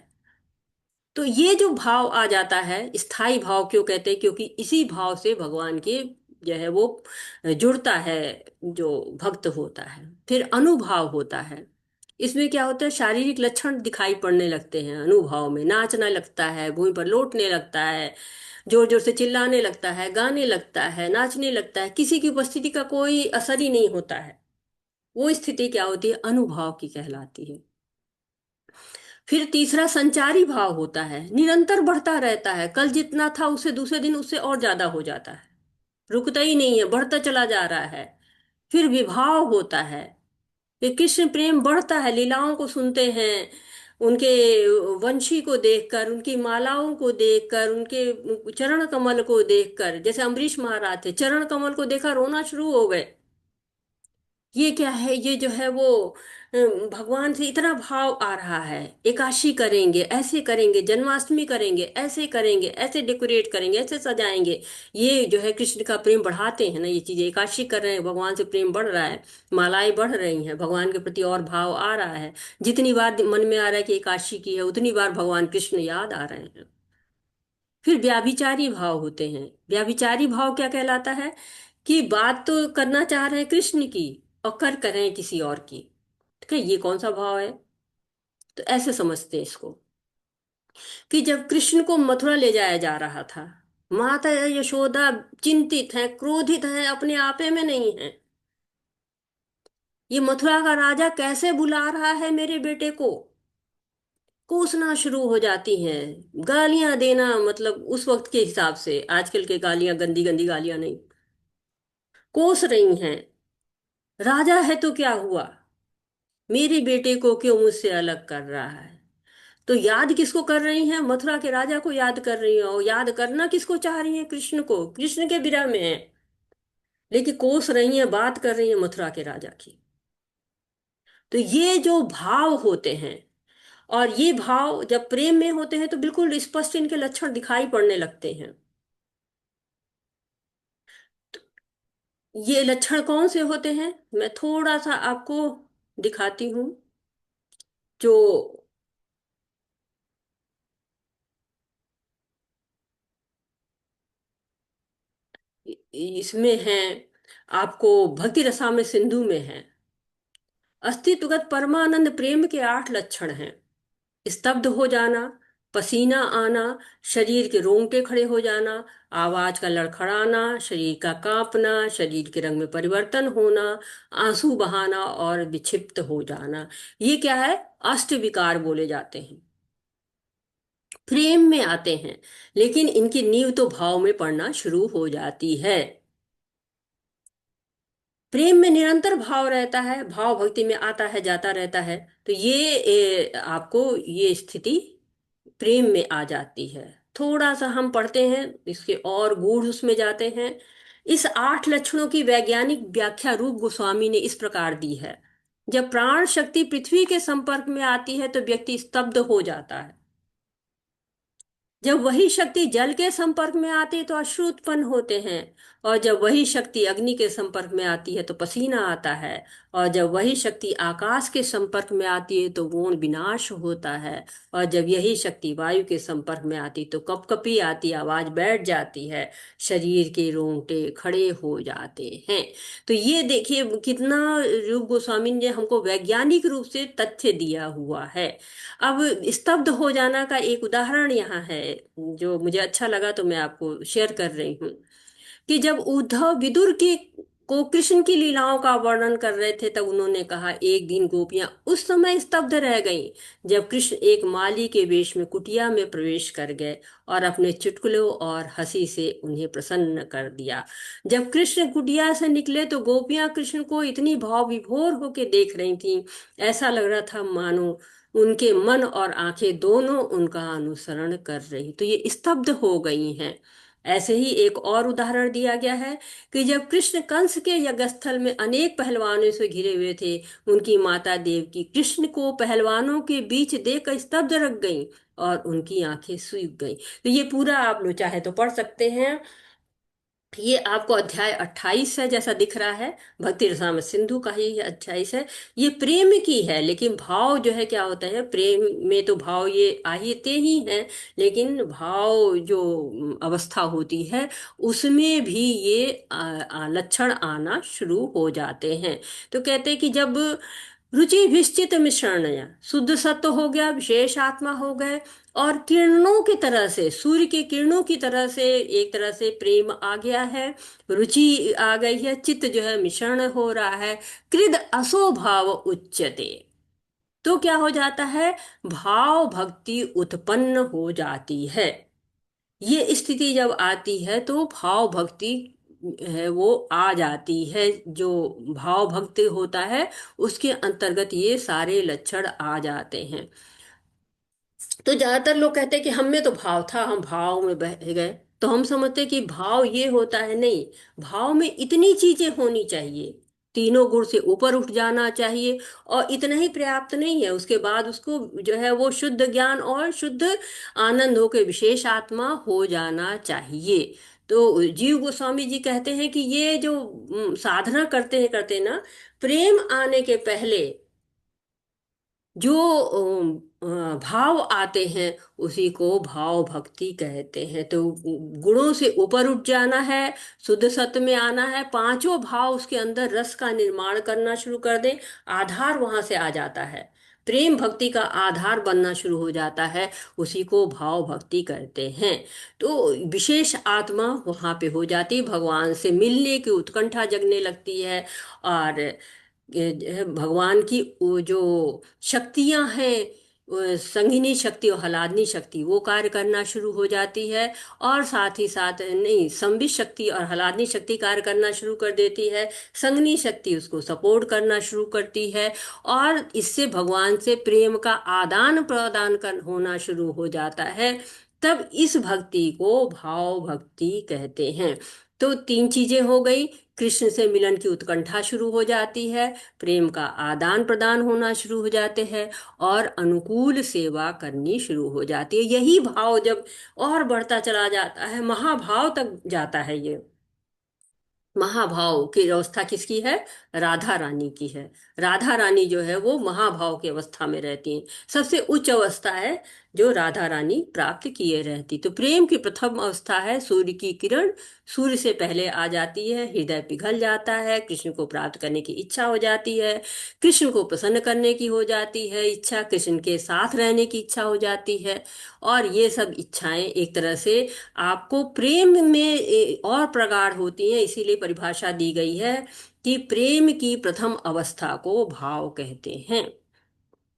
Speaker 1: तो ये जो भाव आ जाता है, स्थाई भाव क्यों कहते हैं, क्योंकि इसी भाव से भगवान के जो है वो जुड़ता है जो भक्त होता है। फिर अनुभाव होता है। इसमें क्या होता है, शारीरिक लक्षण दिखाई पड़ने लगते हैं। अनुभाव में नाचने लगता है, भूमि पर लौटने लगता है, जोर जोर से चिल्लाने लगता है, गाने लगता है, नाचने लगता है, किसी की उपस्थिति का कोई असर ही नहीं होता है। वो स्थिति क्या होती है, अनुभाव की कहलाती है। फिर तीसरा संचारी भाव होता है, निरंतर बढ़ता रहता है, कल जितना था उससे दूसरे दिन उससे और ज्यादा हो जाता है, रुकता ही नहीं है, बढ़ता चला जा रहा है। फिर विभाव होता है, कि कृष्ण प्रेम बढ़ता है, लीलाओं को सुनते हैं, उनके वंशी को देखकर, उनकी मालाओं को देखकर, उनके चरण कमल को देखकर, जैसे अम्बरीश महाराज थे, चरण कमल को देखा रोना शुरू हो गए। ये क्या है, ये जो है वो भगवान से इतना भाव आ रहा है, एकादशी करेंगे, ऐसे करेंगे, जन्माष्टमी करेंगे, ऐसे करेंगे, ऐसे डेकोरेट करेंगे, ऐसे सजाएंगे। ये जो है कृष्ण का प्रेम बढ़ाते हैं ना ये चीजें, एकादशी कर रहे हैं, भगवान से प्रेम बढ़ रहा है, मालाएं बढ़ रही हैं, भगवान के प्रति और भाव आ रहा है। जितनी बार मन में आ रहा है कि एकादशी की है, उतनी बार भगवान कृष्ण याद आ रहे हैं। फिर व्याभिचारी भाव होते हैं। व्याभिचारी भाव क्या कहलाता है, कि बात तो करना चाह रहे हैं कृष्ण की और करें किसी और की। ठीक है, ये कौन सा भाव है, तो ऐसे समझते हैं इसको, कि जब कृष्ण को मथुरा ले जाया जा रहा था, माता यशोदा चिंतित हैं, क्रोधित हैं, अपने आपे में नहीं है। ये मथुरा का राजा कैसे बुला रहा है मेरे बेटे को, कोसना शुरू हो जाती हैं, गालियां देना, मतलब उस वक्त के हिसाब से, आजकल के गालियां गंदी गंदी गालियां नहीं, कोस रही हैं। राजा है तो क्या हुआ, मेरे बेटे को क्यों मुझसे अलग कर रहा है। तो याद किसको कर रही हैं, मथुरा के राजा को याद कर रही हैं, और याद करना किसको चाह रही हैं, कृष्ण को, कृष्ण के विरह में है, लेकिन कोस रही हैं, बात कर रही हैं मथुरा के राजा की। तो ये जो भाव होते हैं, और ये भाव जब प्रेम में होते हैं तो बिल्कुल स्पष्ट इनके लक्षण दिखाई पड़ने लगते हैं। ये लक्षण कौन से होते हैं, मैं थोड़ा सा आपको दिखाती हूँ। जो इसमें है, आपको भक्ति रसामृत सिंधु में है, अस्तित्वगत परमानंद प्रेम के 8 लक्षण हैं। स्तब्ध हो जाना, पसीना आना, शरीर के रोंगटे खड़े हो जाना, आवाज का लड़खड़ाना, शरीर का कांपना, शरीर के रंग में परिवर्तन होना, आंसू बहाना और विक्षिप्त हो जाना। ये क्या है, अष्ट विकार बोले जाते हैं, प्रेम में आते हैं, लेकिन इनकी नींव तो भाव में पड़ना शुरू हो जाती है। प्रेम में निरंतर भाव रहता है, भाव भक्ति में आता है जाता रहता है। तो ये आपको ये स्थिति प्रेम में आ जाती है। थोड़ा सा हम पढ़ते हैं इसके और गूढ़ उसमें जाते हैं। इस 8 लक्षणों की वैज्ञानिक व्याख्या रूप गोस्वामी ने इस प्रकार दी है। जब प्राण शक्ति पृथ्वी के संपर्क में आती है तो व्यक्ति स्तब्ध हो जाता है। जब वही शक्ति जल के संपर्क में आती है तो अश्रु उत्पन्न होते हैं, और जब वही शक्ति अग्नि के संपर्क में आती है तो पसीना आता है, और जब वही शक्ति आकाश के संपर्क में आती है तो वोन विनाश होता है, और जब यही शक्ति वायु के संपर्क में आती तो कपकपी आती, आवाज बैठ जाती है, शरीर के रोंगटे खड़े हो जाते हैं। तो ये देखिए कितना रूप गोस्वामी ने हमको वैज्ञानिक रूप से तथ्य दिया हुआ है। अब स्तब्ध हो जाना का एक उदाहरण यहाँ है जो मुझे अच्छा लगा, तो मैं आपको शेयर कर रही हूँ। कि जब उद्धव विदुर की को कृष्ण की लीलाओं का वर्णन कर रहे थे तब उन्होंने कहा, एक दिन गोपियां उस समय स्तब्ध रह गईं जब कृष्ण एक माली के वेश में कुटिया में प्रवेश कर गए और अपने चुटकुलों और हंसी से उन्हें प्रसन्न कर दिया। जब कृष्ण कुटिया से निकले तो गोपियां कृष्ण को इतनी भाव विभोर होकर देख रही थीं, ऐसा लग रहा था मानो उनके मन और आंखें दोनों उनका अनुसरण कर रही, तो ये स्तब्ध हो गई हैं। ऐसे ही एक और उदाहरण दिया गया है कि जब कृष्ण कंस के यज्ञस्थल में अनेक पहलवानों से घिरे हुए थे, उनकी माता देवकी कृष्ण को पहलवानों के बीच देखकर स्तब्ध रख गईं और उनकी आंखें सूख गईं। तो ये पूरा आप लोग चाहे तो पढ़ सकते हैं। ये आपको अध्याय 28 है जैसा दिख रहा है, भक्ति रसामृत सिंधु का ही ये 28 है। ये प्रेम की है, लेकिन भाव जो है क्या होता है, प्रेम में तो भाव ये आते ही हैं, लेकिन भाव जो अवस्था होती है उसमें भी ये लक्षण आना शुरू हो जाते हैं। तो कहते हैं कि जब रुचि विश्चित मिश्रण या शुद्ध सत्व हो गया, विशेष आत्मा हो गए, और किरणों की तरह से, सूर्य की किरणों की तरह से एक तरह से प्रेम आ गया है, रुचि आ गई है, चित्त जो है मिश्रण हो रहा है, कृद असो भाव उच्यते, तो क्या हो जाता है, भाव भक्ति उत्पन्न हो जाती है। ये स्थिति जब आती है तो भाव भक्ति है वो आ जाती है। जो भाव भक्ति होता है उसके अंतर्गत ये सारे लक्षण आ जाते हैं। तो ज्यादातर लोग कहते हैं कि हम में तो भाव था, हम भाव में बह गए, तो हम समझते हैं कि भाव ये होता है, नहीं, भाव में इतनी चीजें होनी चाहिए, तीनों गुण से ऊपर उठ जाना चाहिए, और इतना ही पर्याप्त नहीं है, उसके बाद उसको जो है वो शुद्ध ज्ञान और शुद्ध आनंद हो के विशेष आत्मा हो जाना चाहिए। तो जीव गोस्वामी जी कहते हैं कि ये जो साधना करते ना, प्रेम आने के पहले जो भाव आते हैं उसी को भाव भक्ति कहते हैं। तो गुणों से ऊपर उठ जाना है, शुद्ध सत्व में आना है, पांचों भाव उसके अंदर रस का निर्माण करना शुरू कर दें, आधार वहां से आ जाता है, प्रेम भक्ति का आधार बनना शुरू हो जाता है, उसी को भाव भक्ति कहते हैं। तो विशेष आत्मा वहां पे हो जाती है, भगवान से मिलने की उत्कंठा जगने लगती है, और भगवान की वो जो शक्तियां हैं, संघिनी शक्ति और हलादनी शक्ति वो कार्य करना शुरू हो जाती है, और साथ ही साथ नहीं, संबित शक्ति और हलादनी शक्ति कार्य करना शुरू कर देती है, संघनी शक्ति उसको सपोर्ट करना शुरू करती है, और इससे भगवान से प्रेम का आदान प्रदान कर होना शुरू हो जाता है। तब इस भक्ति को भाव भक्ति कहते हैं। तो तीन चीजें हो गई, कृष्ण से मिलन की उत्कंठा शुरू हो जाती है, प्रेम का आदान प्रदान होना शुरू हो जाते हैं, और अनुकूल सेवा करनी शुरू हो जाती है। यही भाव जब और बढ़ता चला जाता है, महाभाव तक जाता है, ये महाभाव की अवस्था किसकी है, राधा रानी की है। राधा रानी जो है वो महाभाव की अवस्था में रहती हैं, सबसे उच्च अवस्था है जो राधा रानी प्राप्त किए रहती। तो प्रेम की प्रथम अवस्था है सूर्य की किरण, सूर्य से पहले आ जाती है, हृदय पिघल जाता है, कृष्ण को प्राप्त करने की इच्छा हो जाती है, कृष्ण को प्रसन्न करने की हो जाती है इच्छा, कृष्ण के साथ रहने की इच्छा हो जाती है, और ये सब इच्छाएं एक तरह से आपको प्रेम में और प्रगाढ़ होती हैं। इसीलिए परिभाषा दी गई है कि प्रेम की प्रथम अवस्था को भाव कहते हैं।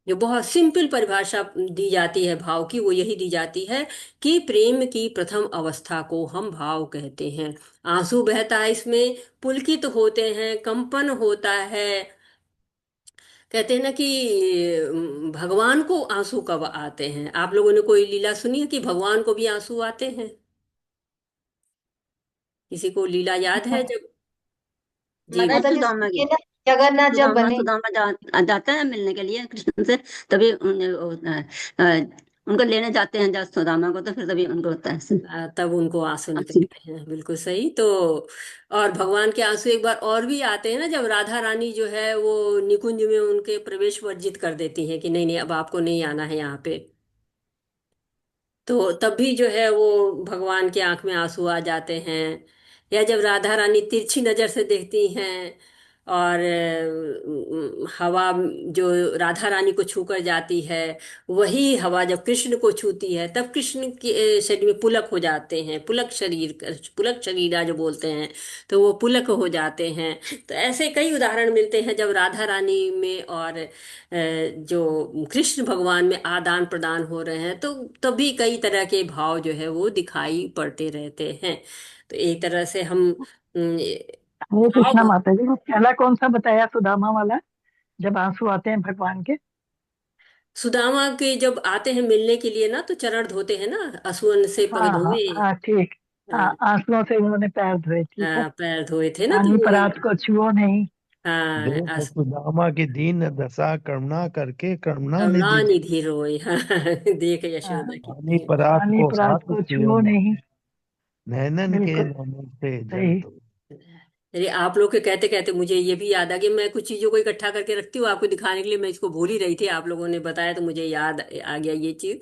Speaker 1: जो बहुत सिंपल परिभाषा दी जाती है भाव की, वो यही दी जाती है कि प्रेम की प्रथम अवस्था को हम भाव कहते हैं। आंसू बहता है इसमें, पुलकित होते हैं, कंपन होता है। कहते हैं ना कि भगवान को आंसू कब आते हैं, आप लोगों ने कोई लीला सुनी है कि भगवान को भी आंसू आते हैं? किसी को लीला याद है जब? जी
Speaker 2: माता
Speaker 3: माता
Speaker 2: जी
Speaker 3: जी
Speaker 2: सुदामा की,
Speaker 3: ये ना जगन्नाथ जब
Speaker 2: सुदामा
Speaker 3: बने।
Speaker 2: सुदामा जाता है मिलने के लिए कृष्ण से, तभी उनको लेने जाते हैं जब सुदामा को, तो फिर तभी उनको होता है ऐसे।
Speaker 1: तब उनको आंसू
Speaker 2: आंसू।
Speaker 1: निकलते हैं, बिल्कुल सही। तो और भगवान के आंसू एक बार और भी आते हैं ना, जब राधा रानी जो है वो निकुंज में उनके प्रवेश वर्जित कर देती हैं कि नहीं नहीं अब आपको नहीं आना है यहाँ पे। तो तब भी जो है वो भगवान की आंख में आंसू आ जाते हैं। या जब राधा रानी तिरछी नजर से देखती हैं और हवा जो राधा रानी को छूकर जाती है, वही हवा जब कृष्ण को छूती है तब कृष्ण के शरीर में पुलक हो जाते हैं, पुलक शरीर, पुलक शरीरा जो बोलते हैं, तो वो पुलक हो जाते हैं। तो ऐसे कई उदाहरण मिलते हैं जब राधा रानी में और जो कृष्ण भगवान में आदान प्रदान हो रहे हैं, तो तभी कई तरह के भाव जो है वो दिखाई पड़ते रहते हैं। तो एक तरह से हम
Speaker 6: हरे कृष्णा
Speaker 1: भाव,
Speaker 6: माता जी, वो पहला कौन सा बताया सुदामा वाला, जब आंसू आते हैं भगवान के?
Speaker 1: सुदामा के जब आते हैं मिलने के लिए ना, तो चरण धोते हैं ना, असुअन से पग
Speaker 6: हाँ हाँ
Speaker 1: धोए।
Speaker 6: हाँ, ठीक। हाँ,
Speaker 1: हाँ,
Speaker 6: आंसुओं से उन्होंने पैर धोए, ठीक है।
Speaker 1: पैर धोए थे ना, तो
Speaker 6: पानी
Speaker 1: वो
Speaker 6: परात को छुओ नहीं।
Speaker 1: हाँ
Speaker 7: देख सुदामा की दीन दशा, करुणा करके करुणा निधि जी,
Speaker 1: करुणानिधि रोए। हाँ, देख
Speaker 6: हाँ,
Speaker 1: यशोदा
Speaker 7: पानी
Speaker 1: कितनी।
Speaker 7: परात
Speaker 6: पानी
Speaker 7: को
Speaker 6: परात
Speaker 7: हाथ
Speaker 6: को
Speaker 7: पियो
Speaker 6: छुओ
Speaker 7: नहीं,
Speaker 6: नहीं।
Speaker 7: नैनन के
Speaker 6: बिल्कुल
Speaker 7: नमन से जल
Speaker 6: सही।
Speaker 7: तो।
Speaker 1: अरे आप लोग के कहते कहते मुझे ये भी याद आ गया। मैं कुछ चीजों को इकट्ठा करके रखती हूँ आपको दिखाने के लिए, मैं इसको भूल ही रही थी, आप लोगों ने बताया तो मुझे याद आ गया ये चीज।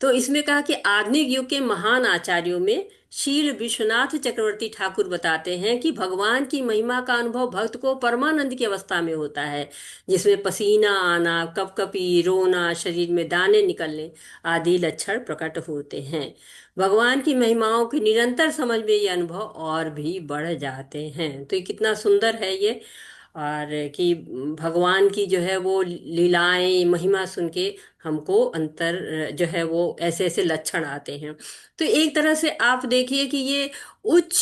Speaker 1: तो इसमें कहा कि आधुनिक युग के महान आचार्यों में शील विश्वनाथ चक्रवर्ती ठाकुर बताते हैं कि भगवान की महिमा का अनुभव भक्त को परमानंद की अवस्था में होता है, जिसमें पसीना आना, कपकपी, रोना, शरीर में दाने निकलने आदि लक्षण प्रकट होते हैं। भगवान की महिमाओं की निरंतर समझ में ये अनुभव और भी बढ़ जाते हैं। तो ये कितना सुंदर है ये। और कि भगवान की जो है वो लीलाएं महिमा सुन के हमको अंतर जो है वो ऐसे ऐसे लक्षण आते हैं। तो एक तरह से आप देखिए कि ये उच्च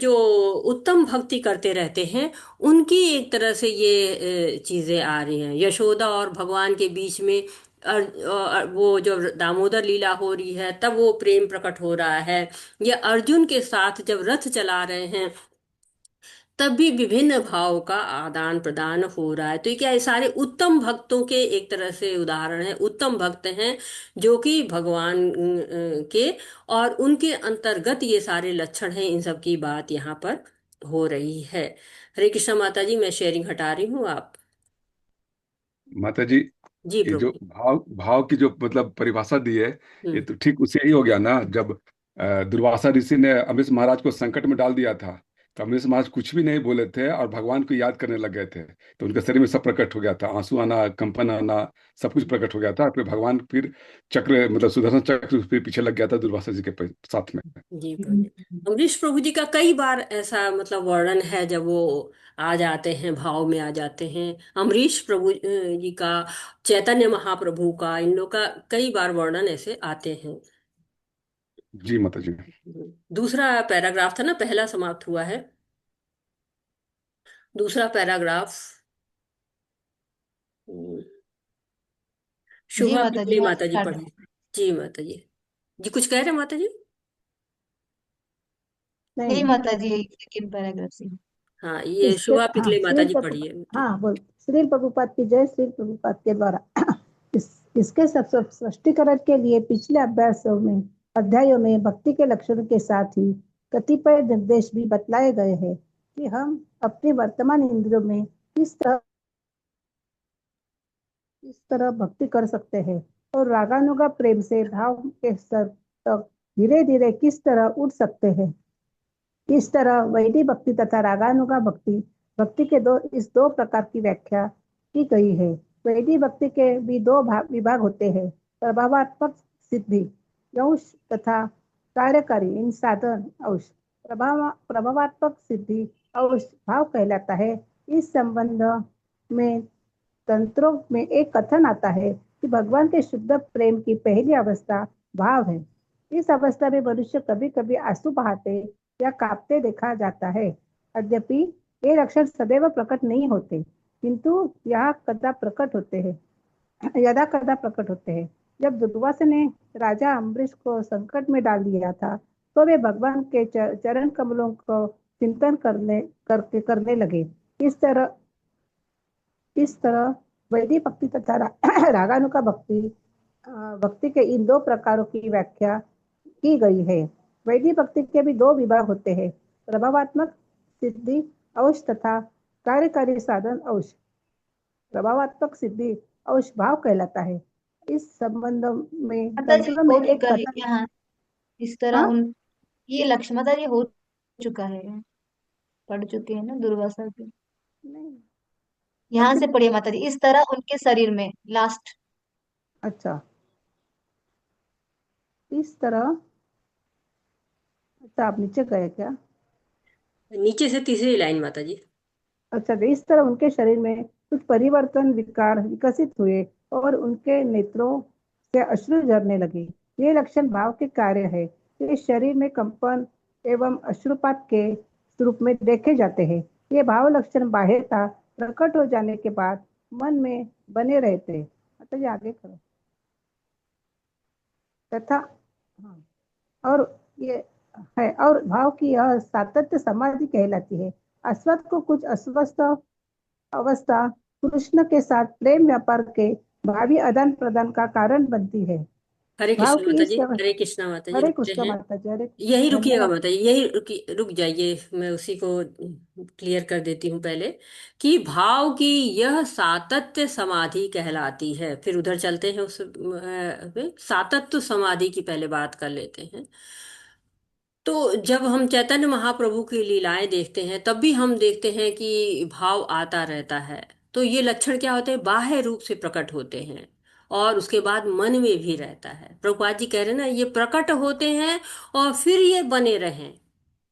Speaker 1: जो उत्तम भक्ति करते रहते हैं, उनकी एक तरह से ये चीजें आ रही हैं। यशोदा और भगवान के बीच में वो जो दामोदर लीला हो रही है तब वो प्रेम प्रकट हो रहा है, या अर्जुन के साथ जब रथ चला रहे हैं तब भी विभिन्न भाव का आदान प्रदान हो रहा है। तो ये क्या है, सारे उत्तम भक्तों के एक तरह से उदाहरण है, उत्तम भक्त हैं जो कि भगवान के, और उनके अंतर्गत ये सारे लक्षण हैं। इन सब की बात यहाँ पर हो रही है। हरे कृष्णा माता जी, मैं शेयरिंग हटा रही हूँ, आप।
Speaker 4: माता जी,
Speaker 1: जी
Speaker 4: ये जो
Speaker 1: प्रभु।
Speaker 4: भाव भाव की जो मतलब परिभाषा दी है, ये
Speaker 1: हम्म।
Speaker 4: तो ठीक उसे ही हो गया ना, जब दुर्वासा ऋषि ने अमरीश महाराज को संकट में डाल दिया था, तो अमरीश महाराज कुछ भी नहीं बोले थे और भगवान को याद करने लग गए थे, तो उनके शरीर में सब प्रकट हो गया था, आंसू आना, कंपन आना, सब कुछ प्रकट हो गया था। फिर भगवान फिर चक्र मतलब सुदर्शन चक्र फिर पीछे लग गया था दुर्वासा जी के साथ में।
Speaker 1: जी प्रभु। अमरीश प्रभु जी का कई बार ऐसा मतलब वर्णन है जब वो आ जाते हैं, भाव में आ जाते हैं। अमरीश प्रभु जी का, चैतन्य महाप्रभु का, इन लोग का कई बार वर्णन ऐसे आते हैं।
Speaker 4: जी माता जी।
Speaker 1: दूसरा पैराग्राफ था ना, पहला समाप्त हुआ है, दूसरा पैराग्राफ। हम्म,
Speaker 3: जी
Speaker 1: शुभा
Speaker 3: माता जी,
Speaker 1: पिपली
Speaker 3: मैं
Speaker 1: माता जी
Speaker 3: स्टार्ट।
Speaker 1: पढ़ी। जी माता जी। जी कुछ कह रहे हैं माता जी?
Speaker 3: नहीं
Speaker 5: नहीं।
Speaker 3: माता जी, सेकंड पैराग्राफ से।
Speaker 1: हाँ, ये
Speaker 5: इसके
Speaker 1: शुभा
Speaker 5: हाँ
Speaker 1: पिपली माता
Speaker 5: श्रील
Speaker 1: जी
Speaker 5: प्रभुपाद,
Speaker 1: पढ़िए।
Speaker 5: हाँ बोल, श्रील प्रभुपाद की जय। श्रील प्रभुपाद के द्वारा इसके सब स्पष्टीकरण के लिए पिछले अध्यायों में भक्ति के लक्षणों के साथ ही कतिपय निर्देश भी बतलाए गए हैं कि हम अपने वर्तमान इंद्रियों में किस तरह भक्ति कर सकते हैं, और रागानुगा प्रेम से भाव के स्तर तक धीरे धीरे किस तरह उठ सकते हैं। इस तरह वैदिक भक्ति तथा रागानुगा भक्ति भक्ति के इस दो प्रकार की व्याख्या की गई है। वैदिक भक्ति के भी दो विभाग होते हैं, प्रभावात्मक सिद्धि अंश तथा कार्यकारी इन साधन अंश। प्रभावात्मक सिद्धि अंश भाव कहलाता है। इस संबंध में तंत्रों में एक कथन आता है कि भगवान के शुद्ध प्रेम की पहली अवस्था भाव है। इस अवस्था में मनुष्य कभी कभी आंसू बहाते या कांपते देखा जाता है। यद्यपि ये लक्षण सदैव प्रकट नहीं होते, किंतु यह कदा प्रकट होते हैं, यदा कदा प्रकट होते हैं। जब दुर्वासा ने राजा अम्बरीश को संकट में डाल दिया था, तो वे भगवान के चरण कमलों को चिंतन करने लगे। इस तरह इस तरह वैदिक भक्ति तथा रागानुगा भक्ति
Speaker 8: भक्ति के इन दो प्रकारों की व्याख्या की गई है। वैदिक भक्ति के भी दो विभाग होते हैं, प्रभावात्मक सिद्धि अंश तथा कार्यकारी साधन अंश। प्रभावात्मक सिद्धि अंश भाव कहलाता है। इस संबंध में
Speaker 3: माता जी
Speaker 8: तंत्र में
Speaker 3: हो
Speaker 8: एक
Speaker 3: चुका है
Speaker 8: कथन।
Speaker 3: क्या? हाँ, इस तरह
Speaker 8: हाँ,
Speaker 3: उन ये लक्ष्य माता जी हो चुका है, पढ़ चुके हैं ना दुर्वासा के।
Speaker 8: नहीं,
Speaker 3: यहाँ
Speaker 8: अभी
Speaker 3: से पढ़िए माता जी, इस तरह उनके शरीर में लास्ट।
Speaker 8: अच्छा, इस तरह। अच्छा, आप नीचे गए क्या?
Speaker 1: नीचे से तीसरी लाइन माता जी।
Speaker 8: अच्छा, तो इस तरह उनके शरीर में कुछ परिवर्तन विकार विकसित हुए और उनके नेत्रों से अश्रु झरने लगे। ये लक्षण भाव के कार्य है। ये शरीर में कंपन एवं अश्रुपात के रूप में देखे जाते हैं। ये भाव लक्षण बाह्यता प्रकट हो जाने के बाद मन में बने रहते हैं। मतलब ये आगे करो तथा, हाँ, और ये है, और भाव की यह सातत्य समाधि कहलाती है। अस्वस्थ को कुछ अस्वस्थ अवस्था कृष्ण के साथ प्रेम व्यापार के भावी आदान प्रदान का कारण बनती है।
Speaker 1: हरे
Speaker 8: भाव
Speaker 1: कृष्ण
Speaker 8: की
Speaker 1: माता
Speaker 8: इस
Speaker 1: जी, हरे कृष्ण माता जी,
Speaker 8: हरे
Speaker 1: रुकते
Speaker 8: कृष्ण
Speaker 1: हैं।
Speaker 8: माता जी, हरे
Speaker 1: यही रुकिएगा
Speaker 8: धन्यवाद।
Speaker 1: माता जी, यही रुक जाइए, मैं उसी को क्लियर कर देती हूँ पहले। कि भाव की यह सातत्य समाधि कहलाती है। फिर उधर चलते हैं, उस सातत्य समाधि की पहले बात कर लेते हैं। तो जब हम चैतन्य महाप्रभु की लीलाएं देखते हैं तब भी हम देखते हैं कि भाव आता रहता है। तो ये लक्षण क्या होते हैं? बाह्य रूप से प्रकट होते हैं और उसके बाद मन में भी रहता है। प्रभुपाद जी कह रहे हैं ना, ये प्रकट होते हैं और फिर ये बने रहें।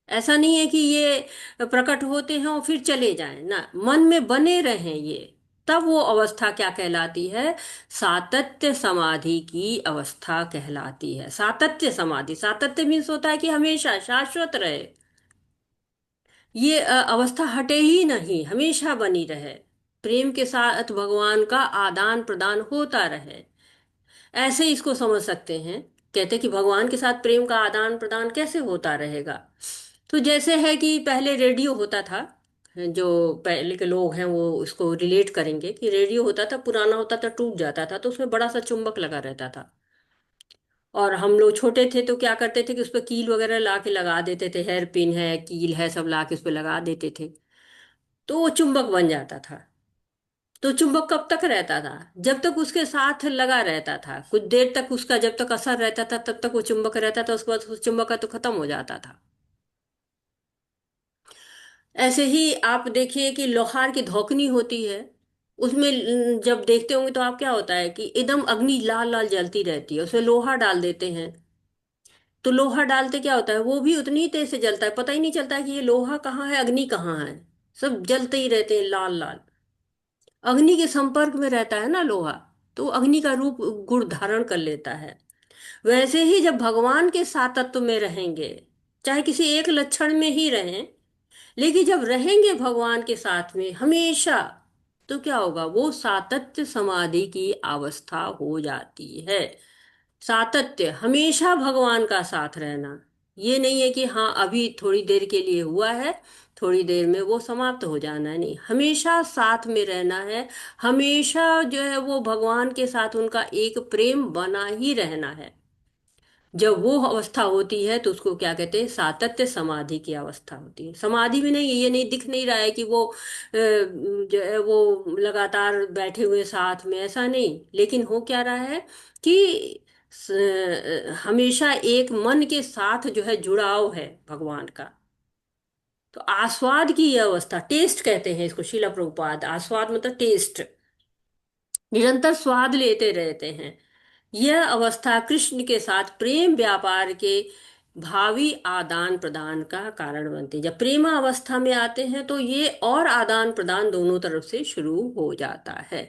Speaker 1: ऐसा नहीं है कि ये प्रकट होते हैं और फिर चले जाएं ना, मन में बने रहें ये। तब वो अवस्था क्या कहलाती है? सातत्य समाधि की अवस्था कहलाती है। सातत्य समाधि, सातत्य मीन्स होता है कि हमेशा शाश्वत रहे, ये अवस्था हटे ही नहीं, हमेशा बनी रहे। प्रेम के साथ भगवान का आदान प्रदान होता रहे, ऐसे इसको समझ सकते हैं। कहते कि भगवान के साथ प्रेम का आदान प्रदान कैसे होता रहेगा? तो जैसे है कि पहले रेडियो होता था, जो पहले के लोग हैं वो इसको रिलेट करेंगे कि रेडियो होता था, पुराना होता था, टूट जाता था तो उसमें बड़ा सा चुंबक लगा रहता था। और हम लोग छोटे थे तो क्या करते थे कि उस पर कील वगैरह ला के लगा देते थे, हेयर पिन है, कील है, सब ला के उस पर लगा देते थे, तो वो चुंबक बन जाता था। तो चुंबक कब तक रहता था? जब तक उसके साथ लगा रहता था, कुछ देर तक उसका जब तक असर रहता था तब तक वो चुंबक रहता था, उसके बाद उस चुंबक का तो खत्म हो जाता था। ऐसे ही आप देखिए कि लोहार की धौकनी होती है, उसमें जब देखते होंगे तो आप क्या होता है कि एकदम अग्नि लाल लाल जलती रहती है, उसमें लोहा डाल देते हैं। तो लोहा डालते क्या होता है, वो भी उतनी ही तेज से जलता है, पता ही नहीं चलता है कि ये लोहा कहाँ है, अग्नि कहाँ है। सब जलते ही रहते हैं लाल लाल। अग्नि के संपर्क में रहता है ना लोहा, तो अग्नि का रूप गुण धारण कर लेता है। वैसे ही जब भगवान के सातत्व में रहेंगे, चाहे किसी एक लक्षण में ही रहें, लेकिन जब रहेंगे भगवान के साथ में हमेशा, तो क्या होगा? वो सातत्य समाधि की अवस्था हो जाती है। सातत्य हमेशा भगवान का साथ रहना, ये नहीं है कि हाँ अभी थोड़ी देर के लिए हुआ है, थोड़ी देर में वो समाप्त हो जाना है, नहीं, हमेशा साथ में रहना है। हमेशा जो है वो भगवान के साथ उनका एक प्रेम बना ही रहना है। जब वो अवस्था होती है तो उसको क्या कहते हैं? सातत्य समाधि की अवस्था होती है। समाधि में नहीं, ये नहीं दिख नहीं रहा है कि वो जो है वो लगातार बैठे हुए साथ में, ऐसा नहीं, लेकिन हो क्या रहा है कि हमेशा एक मन के साथ जो है जुड़ाव है भगवान का। तो आस्वाद की यह अवस्था, टेस्ट कहते हैं इसको, शिला प्रभुपाद, आस्वाद मतलब टेस्ट, निरंतर स्वाद लेते रहते हैं। यह अवस्था कृष्ण के साथ प्रेम व्यापार के भावी आदान प्रदान का कारण बनती है। जब प्रेम अवस्था में आते हैं तो ये और आदान प्रदान दोनों तरफ से शुरू हो जाता है।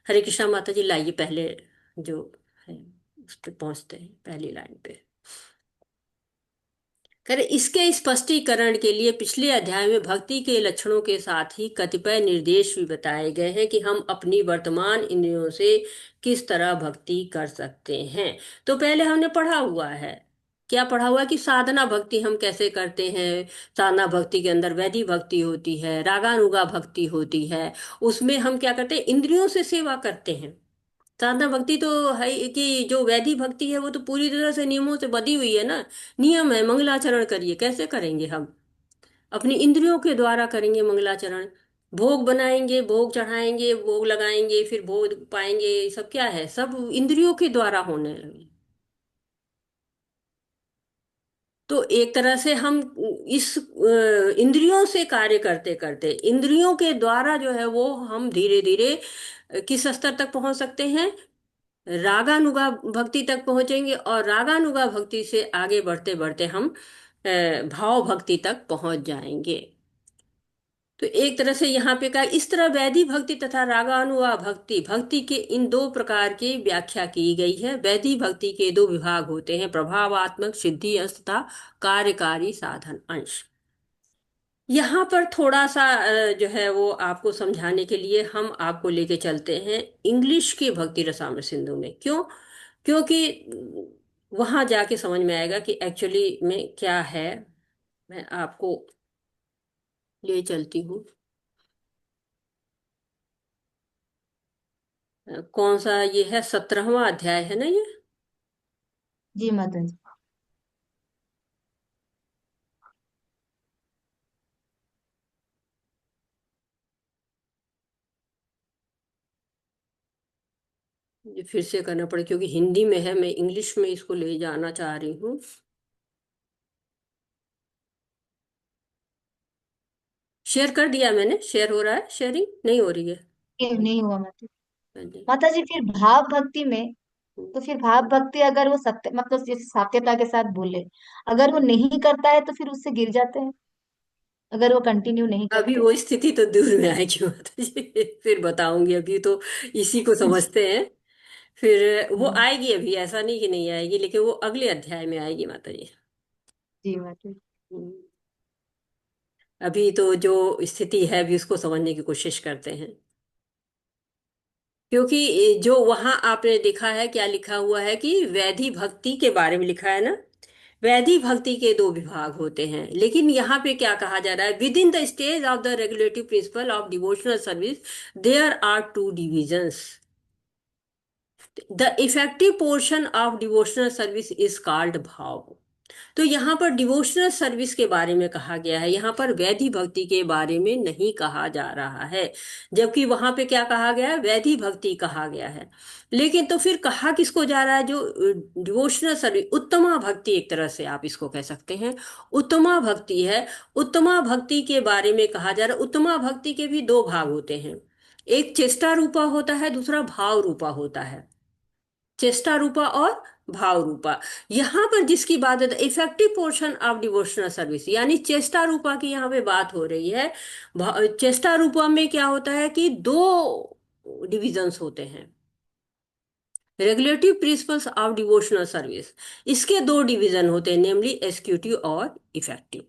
Speaker 1: हरे कृष्णा माता जी, लाइए पहले जो है उस पे पहुंचते हैं, पहली लाइन पे। कर इसके स्पष्टीकरण के लिए पिछले अध्याय में भक्ति के लक्षणों के साथ ही कतिपय निर्देश भी बताए गए हैं कि हम अपनी वर्तमान इंद्रियों से किस तरह भक्ति कर सकते हैं। तो पहले हमने पढ़ा हुआ है, क्या पढ़ा हुआ है कि साधना भक्ति हम कैसे करते हैं। साधना भक्ति के अंदर वैदिक भक्ति होती है, रागानुगा भक्ति होती है। उसमें हम क्या करते हैं? इंद्रियों से सेवा करते हैं। साधना भक्ति तो है कि जो वैदिक भक्ति है वो तो पूरी तरह से नियमों से बधी हुई है ना। नियम है, मंगलाचरण करिए। कैसे करेंगे हम? अपनी इंद्रियों के द्वारा करेंगे मंगलाचरण। भोग बनाएंगे, भोग चढ़ाएंगे, भोग लगाएंगे, फिर भोग पाएंगे। ये सब क्या है? सब इंद्रियों के द्वारा होने लगे। तो एक तरह से हम इस इंद्रियों से कार्य करते करते, इंद्रियों के द्वारा जो है वो हम धीरे धीरे किस स्तर तक पहुंच सकते हैं? रागानुगा भक्ति तक पहुंचेंगे, और रागानुगा भक्ति से आगे बढ़ते बढ़ते हम भाव भक्ति तक पहुंच जाएंगे। तो एक तरह से यहाँ पे कहा, इस तरह वैदिक भक्ति तथा रागानुगा भक्ति, भक्ति के इन दो प्रकार की व्याख्या की गई है। वैदिक भक्ति के दो विभाग होते हैं, प्रभावात्मक सिद्धि अंश तथा कार्यकारी साधन अंश। यहाँ पर थोड़ा सा जो है वो आपको समझाने के लिए हम आपको लेके चलते हैं इंग्लिश की भक्ति रसामृत सिंधु में। क्यों? क्योंकि वहां जाके समझ में आएगा कि एक्चुअली में क्या है। मैं आपको ले चलती हूँ। कौन सा ये है? 17वां अध्याय है ना ये?
Speaker 3: जी माता जी।
Speaker 1: ये फिर से करना पड़े क्योंकि हिंदी में है, मैं इंग्लिश में इसको ले जाना चाह रही हूँ। शेयर कर दिया मैंने। शेयर हो रहा है? शेयरिंग नहीं हो रही है?
Speaker 3: ये नहीं हुआ माता जी।
Speaker 1: पहले।
Speaker 3: माता जी फिर भाव भक्ति में, तो फिर भाव भक्ति अगर वो सत्य मतलब जैसे सात्यता के साथ बोले, अगर वो नहीं करता है तो फिर उससे गिर जाते हैं, अगर वो कंटिन्यू नहीं
Speaker 1: अभी
Speaker 3: करते।
Speaker 1: वो स्थिति तो दूर में आएगी माता जी। फिर बताऊंगी, अभी तो इसी को समझते हैं। फिर वो
Speaker 3: हम्म,
Speaker 1: आएगी, अभी ऐसा नहीं कि नहीं आएगी, लेकिन वो अगले अध्याय में आएगी माता जी।
Speaker 3: जी माता जी।
Speaker 1: हम्म। अभी तो जो स्थिति है अभी उसको समझने की कोशिश करते हैं। क्योंकि जो वहां आपने देखा है, क्या लिखा हुआ है कि वैधि भक्ति के बारे में लिखा है ना। वैदिक भक्ति के दो विभाग होते हैं, लेकिन यहाँ पे क्या कहा जा रहा है? With in the stage of the regulative principle of devotional service there are two divisions. The effective portion of devotional service is called bhava. तो यहाँ पर डिवोशनल सर्विस के बारे में कहा गया है, यहाँ पर वैधि भक्ति के बारे में नहीं कहा जा रहा है। जबकि वहां पे क्या कहा गया है? वैधि भक्ति कहा गया है। लेकिन तो फिर कहा किसको जा रहा है? जो डिवोशनल सर्विस, उत्तमा भक्ति, एक तरह से आप इसको कह सकते हैं उत्तमा भक्ति है। उत्तमा भक्ति के बारे में कहा जा रहा है। उत्तमा भक्ति के भी दो भाग होते हैं, एक चेष्टा रूपा होता है, दूसरा भाव रूपा होता है। चेष्टा रूपा और भाव रूपा। यहाँ पर जिसकी बात है effective portion of devotional service, यानी चेष्टा रूपा की यहाँ पे बात हो रही है। चेष्टा रूपा में क्या होता है कि दो डिविजन्स होते हैं, regulative principles of devotional service. इसके दो डिवीजन होते हैं, नेमली एग्जीक्यूटिव और इफेक्टिव।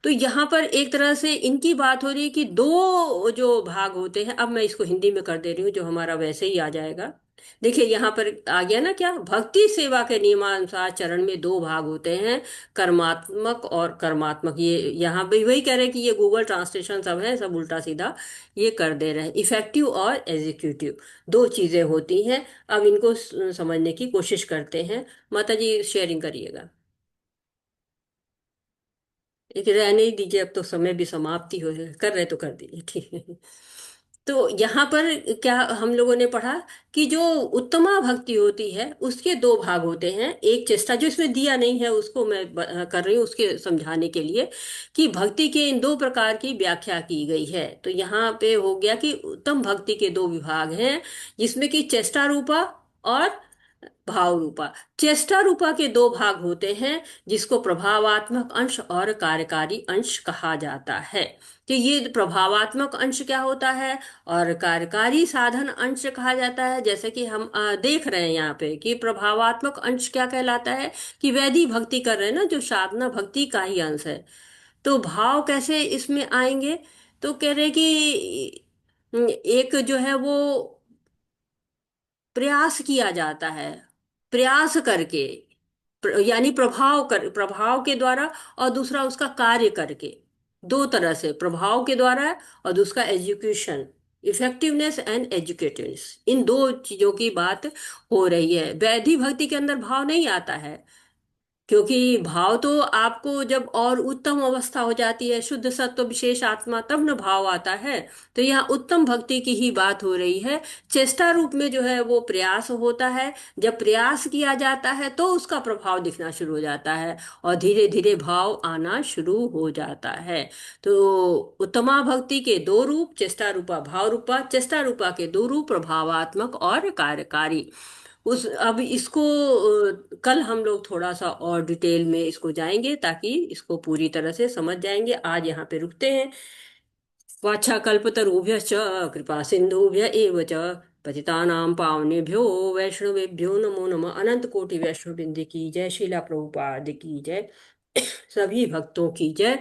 Speaker 1: तो यहाँ पर एक तरह से इनकी बात हो रही है कि दो जो भाग होते हैं। अब मैं इसको हिंदी में कर दे रही हूँ, जो हमारा वैसे ही आ जाएगा। देखिए यहाँ पर आ गया ना क्या? भक्ति सेवा के नियमानुसार चरण में दो भाग होते हैं, कर्मात्मक और कर्मात्मक। ये यहाँ पे वही कह रहे हैं कि ये गूगल ट्रांसलेशन सब है, सब उल्टा सीधा ये कर दे रहे हैं। इफेक्टिव और एग्जीक्यूटिव दो चीजें होती हैं। अब इनको समझने की कोशिश करते हैं। माता जी शेयरिंग करिएगा। एक रहने ही दीजिए, अब तो समय भी समाप्ति हो कर रहे तो कर दीजिए, ठीक है। तो यहाँ पर क्या हम लोगों ने पढ़ा कि जो उत्तमा भक्ति होती है उसके दो भाग होते हैं। एक चेष्टा, जो इसमें दिया नहीं है उसको मैं कर रही हूँ उसके समझाने के लिए, कि भक्ति के इन दो प्रकार की व्याख्या की गई है। तो यहाँ पे हो गया कि उत्तम भक्ति के दो विभाग हैं, जिसमें कि चेष्टा रूपा और भाव रूपा। चेष्टा रूपा के दो भाग होते हैं, जिसको प्रभावात्मक अंश और कार्यकारी अंश कहा जाता है। तो ये प्रभावात्मक अंश क्या होता है और कार्यकारी साधन अंश कहा जाता है। जैसे कि हम देख रहे हैं यहाँ पे कि प्रभावात्मक अंश क्या कहलाता है, कि वैदिक भक्ति कर रहे हैं ना, जो साधना भक्ति का ही अंश है। तो भाव कैसे इसमें आएंगे? तो कह रहे कि एक जो है वो प्रयास किया जाता है, प्रयास करके, यानी प्रभाव के द्वारा, और दूसरा उसका कार्य करके। दो तरह से, प्रभाव के द्वारा और दूसरा एजुकेशन, इफेक्टिवनेस एंड एजुकेटिवनेस, इन दो चीजों की बात हो रही है। वैधि भक्ति के अंदर भाव नहीं आता है, क्योंकि भाव तो आपको जब और उत्तम अवस्था हो जाती है, शुद्ध सत्व विशेष आत्मा, तब न भाव आता है। तो यहाँ उत्तम भक्ति की ही बात हो रही है। चेष्टा रूप में जो है वो प्रयास होता है। जब प्रयास किया जाता है तो उसका प्रभाव दिखना शुरू हो जाता है और धीरे धीरे भाव आना शुरू हो जाता है। तो उत्तमा भक्ति के दो रूप, चेष्टा रूपा, भाव रूपा। चेष्टा रूपा के दो रूप, प्रभावात्मक और कार्यकारी। उस अब इसको कल हम लोग थोड़ा सा और डिटेल में इसको जाएंगे, ताकि इसको पूरी तरह से समझ जाएंगे। आज यहाँ पे रुकते हैं। वाछाकल्पतरुभ्यश्च कृपा सिन्धुभ्य एव च पतितानां पावनेभ्यो वैष्णवेभ्यो नमो नमः। अनंत कोटि वैष्णव वृंद की जय, शिला प्रभुपाद की जय, सभी भक्तों की जय,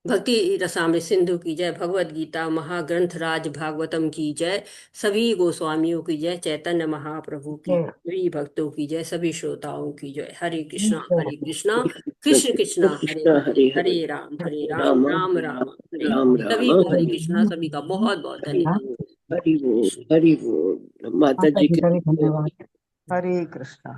Speaker 1: भक्ति रसामृत सिंधु की जय, भगवत गीता महाग्रंथ राज भागवतम की जय, सभी गोस्वामियों की जय, चैतन्य महाप्रभु की, सभी भक्तों की जय, सभी श्रोताओं की जय। हरे कृष्णा कृष्ण कृष्ण हरे हरे, हरे राम राम राम हरे
Speaker 9: राम
Speaker 1: हरे।
Speaker 9: राम
Speaker 1: सभी को हरे
Speaker 9: हरि
Speaker 1: कृष्णा, सभी का बहुत बहुत धन्यवाद।
Speaker 9: हरि बोल हरि बोल। माता जी
Speaker 6: माता जी
Speaker 9: के
Speaker 6: का भी धन्यवाद। हरे कृष्णा।